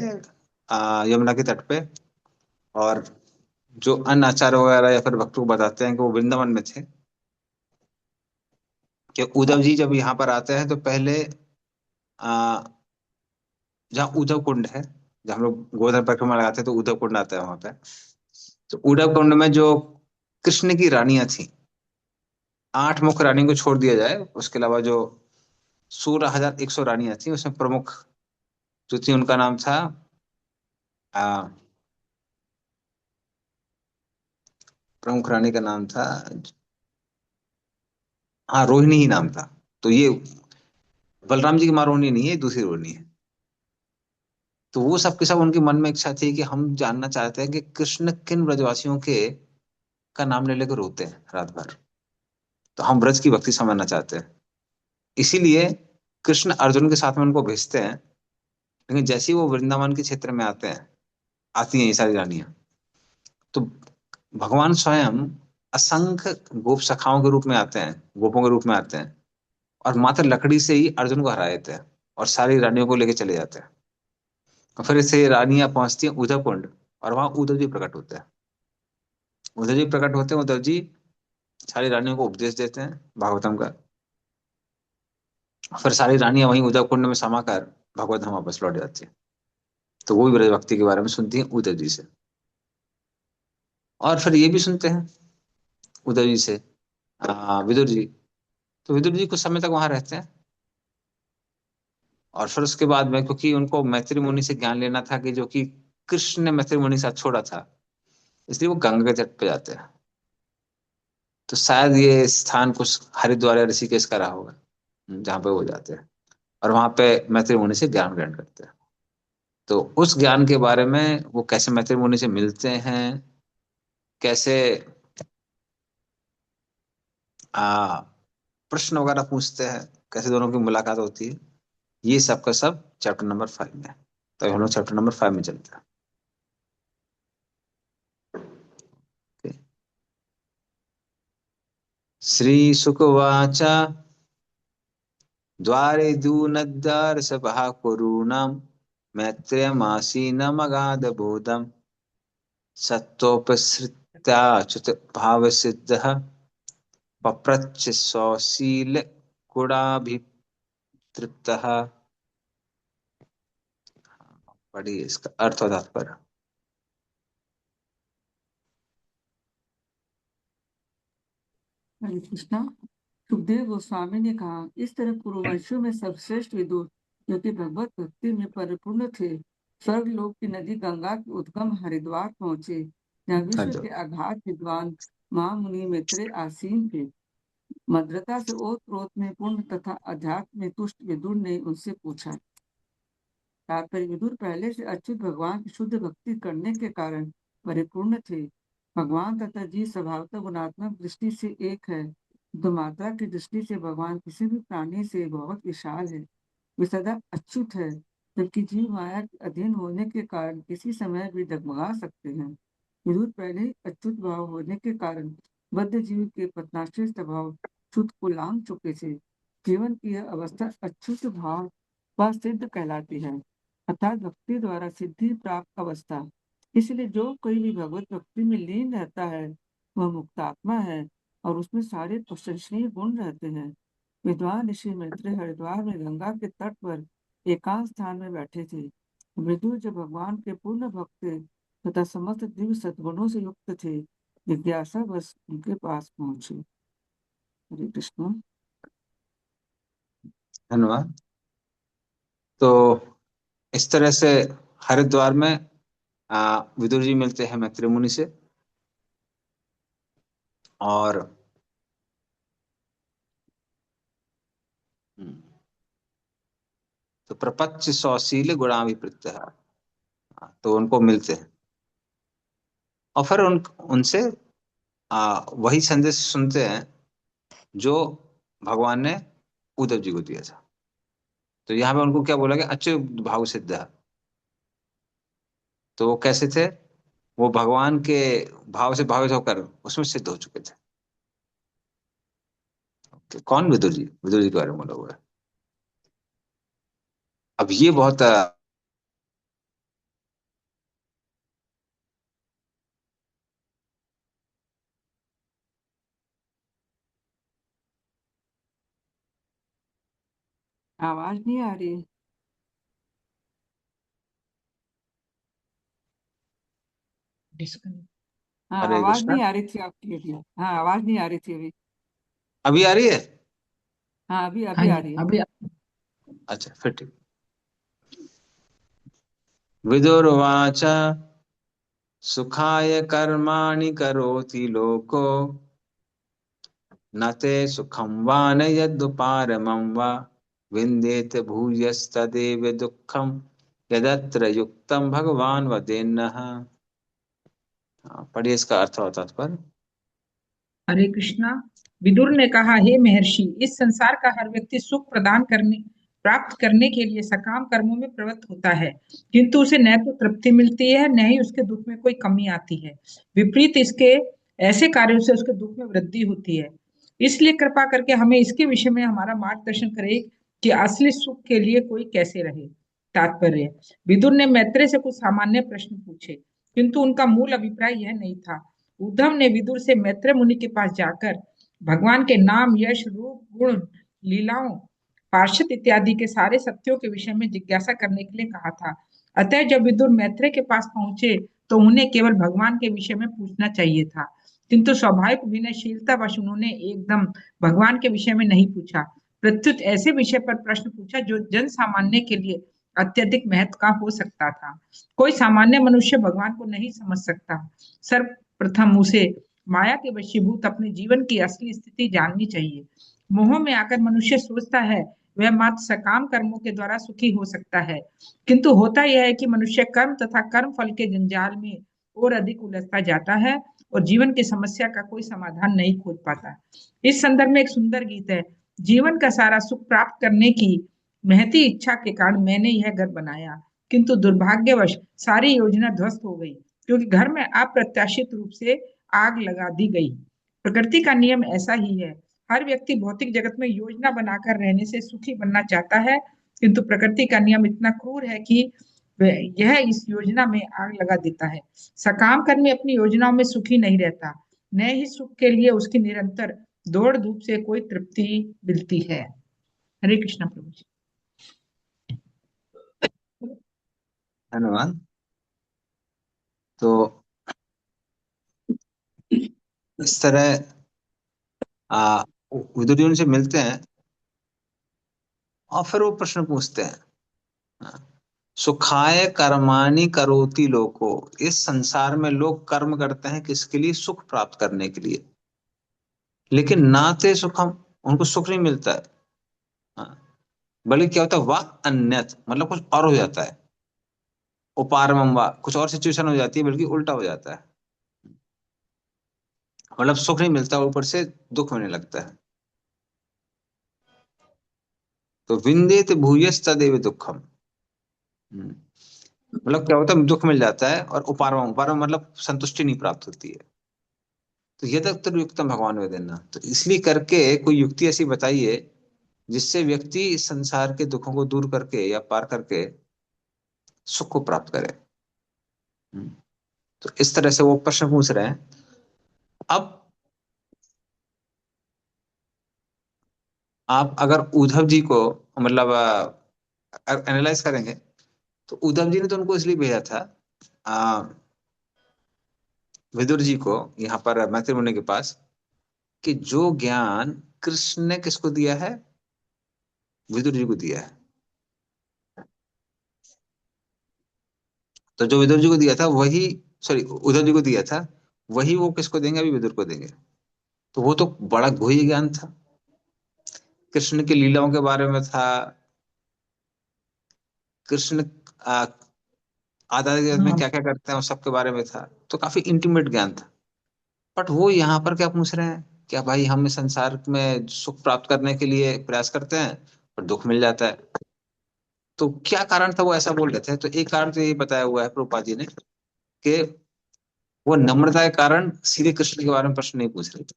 यमुना के तट पे। और जो अन्य आचार्य वगैरह या फिर भक्तों को बताते हैं कि वो वृंदावन में थे, कि उद्धव जी जब यहाँ पर आते हैं तो पहले आ, जहाँ उद्धव कुंड है, जहाँ हम लोग गोवर्धन परिक्रमा लगाते हैं, तो उद्धव कुंड आता है वहां पे। तो उद्धव कुंड में जो कृष्ण की रानियां थी, 8 मुख्य रानियों को छोड़ दिया जाए, उसके अलावा जो 16,100 रानियां थी, उसमें प्रमुख जो थी उनका नाम था, आ, प्रमुख रानी का नाम था, हाँ, रोहिणी ही नाम था। तो ये बलराम जी की माँ रोहिणी नहीं है, दूसरी रोहिणी है। तो वो सब के सब उनके मन में इच्छा थी कि हम जानना चाहते हैं कि कृष्ण किन ब्रजवासियों के का नाम ले लेकर रोते हैं रात भर। तो हम ब्रज की भक्ति समझना चाहते हैं। इसीलिए कृष्ण अर्जुन के साथ में उनको भेजते हैं। लेकिन जैसे ही वो वृंदावन के क्षेत्र में आते हैं, आती हैं ये सारी रानियां, तो भगवान स्वयं असंख्य गोप सखाओं के रूप में आते हैं, गोपों के रूप में आते हैं, और मात्र लकड़ी से ही अर्जुन को हरा देते हैं और सारी रानियों को लेके चले जाते हैं। और फिर से रानियां पहुंचती हैं उद्धव कुंड, और वहां उद्धव जी प्रकट होते हैं। उद्धव जी प्रकट होते हैं, उद्धव जी सारी रानियों को उपदेश देते हैं भागवतम का। फिर सारी रानियां वहीं उद्धव कुंड में समाकर भगवत धाम वापस लौट जाती है। तो वो भी ब्रज भक्ति के बारे में सुनती हैं उद्धव जी से। और फिर ये भी सुनते हैं उद्धव जी से विदुर जी। तो विदुर जी कुछ समय तक वहां रहते हैं, और फिर उसके बाद में, क्योंकि उनको मैत्री मुनि से ज्ञान लेना था कि जो कि कृष्ण ने मैत्री मुनि के साथ छोड़ा था, इसलिए वो गंगा के तट पे जाते हैं। तो शायद ये स्थान कुछ हरिद्वार या ऋषिकेश का रहा होगा, जहाँ पे वो जाते हैं और वहां पे मैत्री मुनि से ज्ञान ग्रहण करते हैं। तो उस ज्ञान के बारे में वो कैसे मैत्री मुनि से मिलते हैं, कैसे आ, प्रश्न वगैरह पूछते हैं, कैसे दोनों की मुलाकात होती है, ये सब का सब चैप्टर नंबर 5 में है। तो हम लोग चैप्टर नंबर 5 में चलते हैं। Okay. श्री सुकवाच द्वारे दूनद्दारसभा कुरूणां मैत्रेयमासीनमगाधबोधम् सत्त्वोपसृत्याच्युत भावसिद्धः पप्रच्छ स्वशीलकुडाभितृप्तः। पढ़िए इसका अर्थ और तात्पर्य। हरे कृष्णा। सुखदेव गोस्वामी ने कहा, इस तरह पूर्ववंशियों में सर्वश्रेष्ठ विदुर, जो कि भगवत भक्ति में परिपूर्ण थे, स्वर्ग लोक की नदी गंगा के उद्गम हरिद्वार पहुंचे, जहाँ हाँ विश्व जी। के अगाध विद्वान महामुनि मित्र आसीन थे। मद्रता से ओत प्रोत में पूर्ण तथा अध्यात्म में तुष्ट विदुर ने उनसे पूछा। तात्पर्य, विदुर पहले से अच्युत भगवान की शुद्ध भक्ति करने के कारण परिपूर्ण थे। भगवान तथा जीव स्वभावतः गुणात्मक दृष्टि से एक है, तो मात्रा की दृष्टि से भगवान किसी भी प्राणी से बहुत विशाल है। वे सदा अच्युत है, जबकि जीव माया के अधीन होने के कारण किसी समय भी डगमगा सकते हैं। विदुर पहले ही अच्युत भाव होने के कारण बद्ध जीव के पतनाश्रय स्वभाव च्युत को लांग चुके थे। जीवन की यह अवस्था अच्युत भाव व सिद्ध कहलाती है, अर्थात भक्ति द्वारा सिद्धि प्राप्त अवस्था। इसलिए जो कोई भी भगवत भक्ति में लीन रहता है, वह मुक्तात्मा है और उसमें सारे प्रशंसनीय गुण रहते हैं। विद्वान ऋषि मैत्रेय हरिद्वार में गंगा के तट पर एकांत स्थान में बैठे थे। विदुर जब भगवान के पूर्ण भक्त तथा समस्त दिव्य सद्गुणों से युक्त थे, जिज्ञासा बस उनके पास पहुंचे। हरे कृष्ण। धन्यवाद। तो इस तरह से हरिद्वार में विदुर जी मिलते हैं मैत्री मुनि से, और तो प्रपंच सौशील गुणाभिवृत्त है, तो उनको मिलते हैं और फिर उनसे वही संदेश सुनते हैं जो भगवान ने उद्धव जी को दिया था। तो यहाँ पे उनको क्या बोला गया, अच्छे भाव सिद्ध है। तो वो कैसे थे, वो भगवान के भाव से भावित होकर उसमें सिद्ध हो चुके थे। तो कौन, विदुर जी, विदुर जी के बारे में बोला हुआ है। अब ये बहुत आवाज नहीं आ रही है। हाँ, हरे आवाज कृष्णा। नहीं आ रही थी आपकी अभी। हाँ, आवाज नहीं आ रही थी अभी। अभी आ रही है? हाँ, अभी हाँ अभी आ जी, रही है। अभी अच्छा फिर ठीक। विदुर्वाच सुखाय कर्माणि करोति लोको न ते सुखं वा न यदुपारमं वा विन्देत भूयस्तदेव दुःखम यदत्र युक्तम भगवान वदेन्नः। पढ़िए इसका अर्थ और तात्पर्य। हरे कृष्णा। विदुर ने कहा, हे महर्षि, इस संसार का हर व्यक्ति सुख प्रदान करने प्राप्त करने के लिए सकाम कर्मों में प्रवृत्त होता है, किंतु उसे न तो तृप्ति मिलती है, न ही उसके दुख में कोई कमी आती है। विपरीत इसके ऐसे कार्यों से उसके दुख में वृद्धि होती है। इसलिए कृपा करके हमें इसके विषय में हमारा मार्गदर्शन करे कि असली सुख के लिए कोई कैसे रहे। तात्पर्य, विदुर ने मैत्रेय से कुछ सामान्य प्रश्न पूछे, किंतु उनका मूल अभिप्राय यह नहीं था। उद्धव ने विदुर से मैत्रेय मुनि के पास जाकर भगवान के नाम, यश, रूप, गुण, लीलाओं, पार्षद इत्यादि के सारे सत्यों के विषय में जिज्ञासा करने के लिए कहा था। अतः जब विदुर मैत्रेय के पास पहुंचे तो उन्हें केवल भगवान के विषय में पूछना चाहिए था, किंतु स्वाभाविक विनयशीलतावश उन्होंने एकदम भगवान के विषय में नहीं पूछा, प्रत्युत ऐसे विषय पर प्रश्न पूछा जो जन सामान्य के लिए अत्यधिक महत्व का हो सकता था। कोई सामान्य मनुष्य भगवान को नहीं समझ सकता। सर्वप्रथम उसे माया के वशीभूत अपने जीवन की असली स्थिति जाननी चाहिए। मोह में आकर मनुष्य सोचता है वह मात्र सकाम कर्मों के द्वारा सुखी हो सकता है, किंतु होता यह है कि मनुष्य कर्म तथा कर्म फल के जंजाल में और अधिक उलझता जाता है और जीवन की समस्या का कोई समाधान नहीं खोज पाता। इस संदर्भ में एक सुंदर गीत है, जीवन का सारा सुख प्राप्त करने की महती इच्छा के कारण मैंने यह घर बनाया, किंतु दुर्भाग्यवश सारी योजना ध्वस्त हो गई, क्योंकि घर में अप्रत्याशित रूप से आग लगा दी गई। प्रकृति का नियम ऐसा ही है। हर व्यक्ति भौतिक जगत में योजना बनाकर रहने से सुखी बनना चाहता है, किंतु प्रकृति का नियम इतना क्रूर है कि यह इस योजना में आग लगा देता है। सकाम कर्मी अपनी योजनाओं में सुखी नहीं रहता, न ही सुख के लिए उसकी निरंतर दौड़ धूप से कोई तृप्ति मिलती है। हरे कृष्ण प्रभु जी। धन्यवाद। तो इस तरह विदुर जी उनसे मिलते हैं और फिर वो प्रश्न पूछते हैं, सुखाय कर्माणि करोति लोको। इस संसार में लोग कर्म करते हैं किसके लिए? सुख प्राप्त करने के लिए, लेकिन नाते सुखम, उनको सुख नहीं मिलता है। हाँ, बल्कि क्या होता है, वाह अन्यत, मतलब कुछ और हो जाता है। उपारमम वा, कुछ और सिचुएशन हो जाती है, बल्कि उल्टा हो जाता है। मतलब सुख नहीं मिलता, ऊपर से दुख होने लगता है। तो विंदेत भूयस तदेव दुखम। मतलब क्या होता है, दुख मिल जाता है। और उपारम, उपारम मतलब संतुष्टि नहीं प्राप्त होती है। तो ये तक तो युक्तम भगवान वे देना, तो इसलिए करके कोई युक्ति ऐसी बताइए जिससे व्यक्ति इस संसार के दुखों को दूर करके या पार करके सुख को प्राप्त करे। तो इस तरह से वो प्रश्न पूछ रहे हैं। अब आप अगर उद्धव जी को मतलब एनालाइज करेंगे, तो उद्धव जी ने तो उनको इसलिए भेजा था विदुर जी को यहाँ पर मैत्री मुनि के पास, कि जो ज्ञान कृष्ण ने किसको दिया है, विदुर जी को दिया है। तो जो विदुर जी को दिया था वही, सॉरी उद्धव जी को दिया था, वही वो किसको देंगे, अभी विदुर को देंगे। तो वो तो बड़ा गुह्य ज्ञान था, कृष्ण की लीलाओं के बारे में था, कृष्ण आधा में क्या क्या करते हैं उस सब के बारे में था। तो काफी इंटीमेट ज्ञान था। बट वो यहाँ पर क्या पूछ रहे हैं, क्या भाई हम इस संसार में सुख प्राप्त करने के लिए प्रयास करते हैं पर दुख मिल जाता है। तो क्या कारण था वो ऐसा बोल रहे थे? तो एक कारण तो यही बताया हुआ है प्रभुपाद जी ने, कि वो नम्रता के कारण सीधे कृष्ण के बारे में प्रश्न नहीं पूछ रहे थे।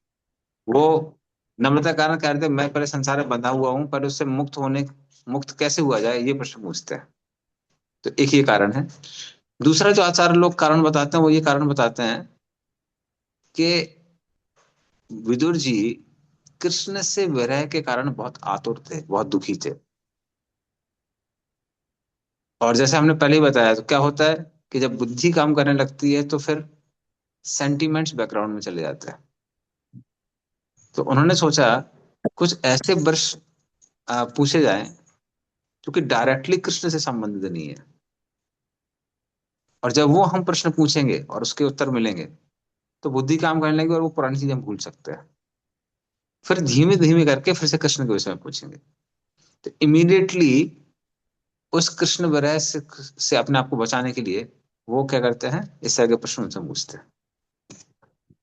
वो नम्रता के कारण कह रहे थे, मैं पहले संसार में बंधा हुआ हूँ, पर उससे मुक्त कैसे हुआ जाए, ये प्रश्न पूछते हैं। तो एक ये कारण है। दूसरा जो आचार्य लोग कारण बताते हैं, वो ये कारण बताते हैं कि विदुर जी कृष्ण से विरह के कारण बहुत आतुर थे, बहुत दुखी थे। और जैसे हमने पहले ही बताया, तो क्या होता है कि जब बुद्धि काम करने लगती है तो फिर सेंटिमेंट्स बैकग्राउंड में चले जाते हैं। तो उन्होंने सोचा कुछ ऐसे वर्ष पूछे जाएं जो कि डायरेक्टली कृष्ण से संबंधित नहीं है। और जब वो हम प्रश्न पूछेंगे और उसके उत्तर मिलेंगे तो बुद्धि काम करने लगेगी और वो पुरानी चीजें हम भूल सकते हैं। फिर धीमे धीमे करके फिर से कृष्ण के विषय में पूछेंगे। तो इमीडिएटली उस कृष्ण विरह से अपने आप को बचाने के लिए वो क्या करते हैं, इस तरह के प्रश्न उनसे पूछते हैं।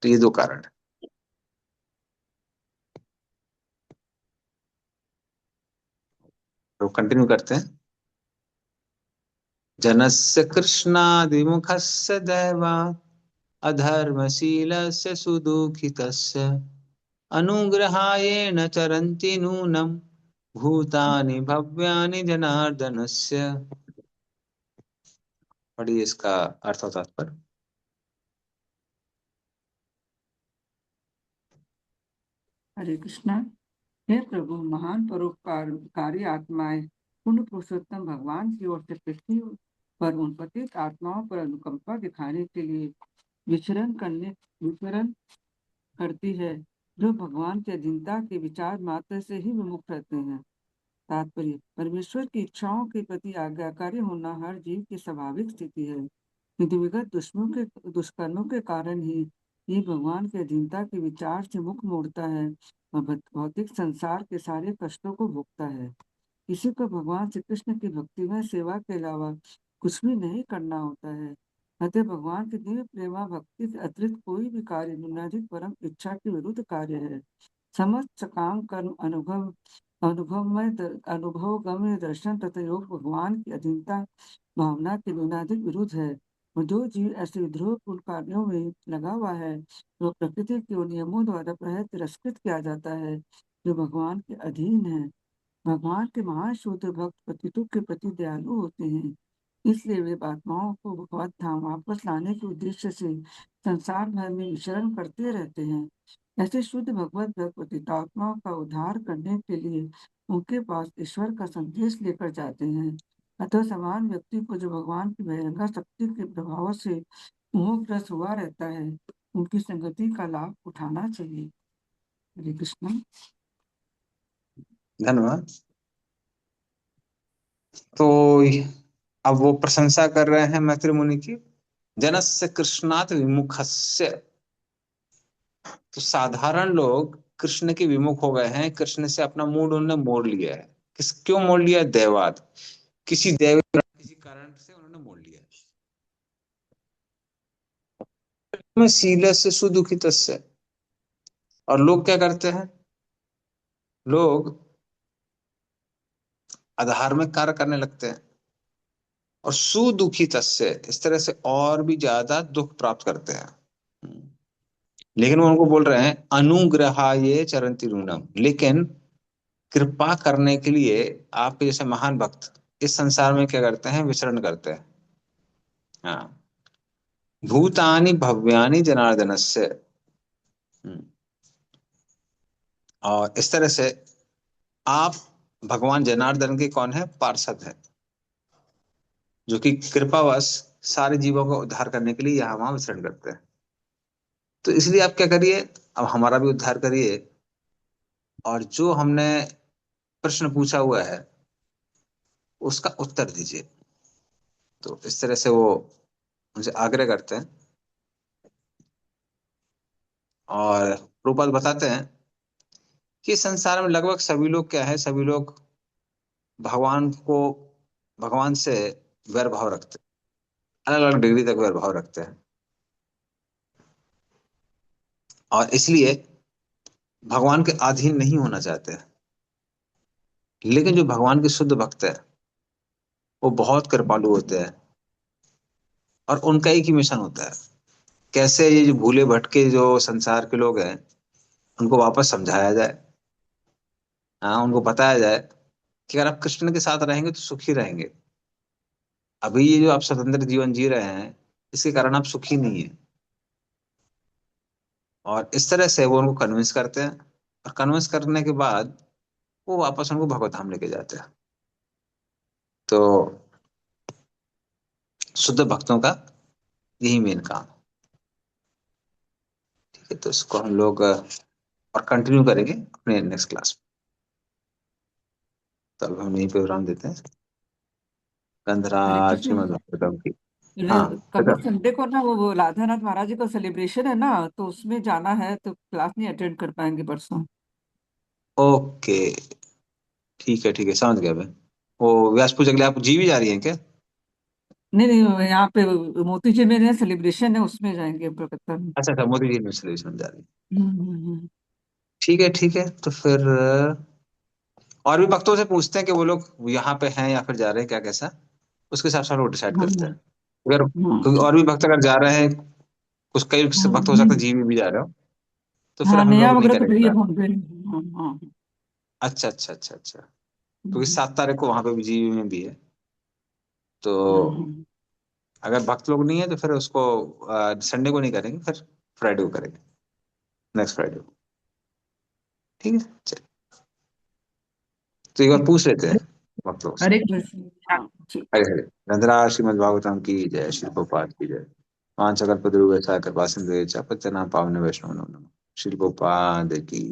तो ये दो कारण है। तो कंटिन्यू करते हैं। जनस्य कृष्णादिमुखस्य दैवा अधर्मशीलस्य सुदुःखितस्य अनुग्रहायेण चरन्ति नूनं भूतानि भव्यानि जनार्दनस्य। पढ़िए इसका अर्थ और तात्पर्य। हरे कृष्णा। हे प्रभु, महान परोपकारी आत्माएं पुण्य पुरुषोत्तम भगवान की ओर से पृथ्वी पर उन पतित आत्माओं पर अनुकंपा दिखाने के लिए विचरण करती है, जो भगवान की अधीनता के विचार मात्र से ही विमुख रहते हैं। तात्पर्य: परमेश्वर की इच्छाओं के प्रति आज्ञाकारी होना हर जीव की स्वाभाविक स्थिति है, किंतु विगत दुष्कर्मों के कारण ही ये भगवान के अधीनता के विचार से मुख मोड़ता है और भौतिक संसार के सारे कष्टों को भोगता है। किसी को भगवान श्री कृष्ण की भक्तिमय सेवा के अलावा कुछ भी नहीं करना होता है। अतः भगवान की दिव्य प्रेमा भक्ति के अतिरिक्त कोई भी कार्य निम्नाधिक परम इच्छा के विरुद्ध कार्य है। समस्त काम कर्म अनुभवगम्य दर्शन तथा योग भगवान की अधीनता भावना के निम्नाधिक विरुद्ध है। और जो जीव ऐसे विद्रोहपूर्ण कार्यों में लगा हुआ है, वो प्रकृति के उन नियमों द्वारा प्रायः तिरस्कृत किया जाता है जो भगवान के अधीन है। भगवान के महान शुद्ध भक्त पतितों के प्रति दयालु होते हैं, इसलिए वे आत्माओं को भगवत धाम वापस लाने के उद्देश्य से संसार भर में विचरण करते रहते हैं। ऐसे शुद्ध भगवत भक्त पतितात्माओं का उद्धार करने के लिए उनके पास ईश्वर का संदेश लेकर जाते हैं। अतः समान व्यक्ति को जो भगवान की भयंकर शक्ति के प्रभाव से मोहग्रस्त हुआ रहता है, उनकी संगति का लाभ उठाना चाहिए। हरे कृष्ण। धन्यवाद। तो अब वो प्रशंसा कर रहे हैं मैत्री मुनि की। जनस्य कृष्णात विमुखस्य। तो साधारण लोग कृष्ण के विमुख हो गए हैं, कृष्ण से अपना मूड उन्होंने मोड़ लिया है। क्यों मोड़ लिया है? दैवात, किसी किसी कारण से उन्होंने मोड़ लिया है। शील से सुदुखित। और लोग क्या करते हैं? लोग अधार्मिक कार्य करने लगते हैं और सुदुखित, इस तरह से और भी ज्यादा दुख प्राप्त करते हैं। लेकिन वो उनको बोल रहे हैं अनुग्रहाये चरंती ऋणम, लेकिन कृपा करने के लिए आपके जैसे महान भक्त इस संसार में क्या करते हैं? विचरण करते हैं। हाँ, भूतानि भव्यानि जनार्दनस्य। और इस तरह से आप भगवान जनार्दन के कौन है? पार्षद है, जो कि कृपावश सारे जीवों का उद्धार करने के लिए यहाँ वहां विचरण करते हैं। तो इसलिए आप क्या करिए, अब हमारा भी उद्धार करिए, और जो हमने प्रश्न पूछा हुआ है उसका उत्तर दीजिए। तो इस तरह से वो उनसे आग्रह करते हैं। और प्रभुपाद बताते हैं कि संसार में लगभग सभी लोग क्या है, सभी लोग भगवान को, भगवान से वैर भाव रखते हैं, अलग अलग डिग्री तक वैर भाव रखते हैं। और इसलिए भगवान के अधीन नहीं होना चाहते हैं। लेकिन जो भगवान के शुद्ध भक्त है वो बहुत कृपालु होते हैं, और उनका एक ही मिशन होता है, कैसे ये जो भूले भटके जो संसार के लोग हैं उनको वापस समझाया जाए। हाँ, उनको बताया जाए कि अगर आप कृष्ण के साथ रहेंगे तो सुखी रहेंगे। अभी ये जो आप स्वतंत्र जीवन जी रहे हैं, इसके कारण आप सुखी नहीं है। और इस तरह से वो उनको कन्विंस करते हैं, और कन्विंस करने के बाद वो वापस उनको भगवत धाम लेके जाते हैं। तो शुद्ध भक्तों का यही मेन काम है। ठीक है, तो इसको हम लोग और कंटिन्यू करेंगे अपने नेक्स्ट क्लास में। तो अब हम यहीं पे विराम देते हैं। हरे गंधराज कृष्ण। श्रीमद् भागवतम की। हाँ, कल संडे को ना वो राधानाथ महाराज जी का सेलिब्रेशन है ना, तो उसमें जाना है, तो क्लास नहीं अटेंड कर पाएंगे परसों। ओके, ठीक है, समझ गया मैं। वो व्यास पूजा के लिए आप जी भी जा रही हैं क्या? नहीं नहीं, यहाँ पे मोती जी में सेलिब्रेशन है, उसमें जाएंगे कलकत्ता में। अच्छा, मोदी जी में सेलिब्रेशन जा रही है। हम्म। ठीक है, तो फिर और भी भक्तों से पूछते हैं कि वो लोग यहाँ पे हैं या फिर जा रहे हैं, क्या कैसा, उसके हिसाब से हम लोग डिसाइड करते हैं। हम्म। अगर कोई हम्म। और भी भक्त अगर जा रहे हैं, कुछ कई भक्त हो सकते हैं जी भी जा रहे हो, तो फिर हाँ, हम नया लोग नहीं वगैरह तो करेंगे भैया प्लान। बॉम्बे में। हाँ। अच्छा, क्योंकि हम्म। 7 तारीख को वहां पे भी जीवी में भी है। तो हम्म। अगर भक्त लोग नहीं है तो फिर उसको संडे को नहीं करेंगे, फिर फ्राइडे को करेंगे, नेक्स्ट फ्राइडे को। ठीक है, चलिए, तो एक बार पूछ लेते हैं भक्त लोग से। हरे हाँ, ठीक। हरे हरे, रंध्रा श्रीमद् भागवतम की जय, श्री गोपाल की जय। पांच अकल्प ध्रुव कृपा सिंधु पत्यनाम पावने वैष्णव नमः। श्री गोपाल की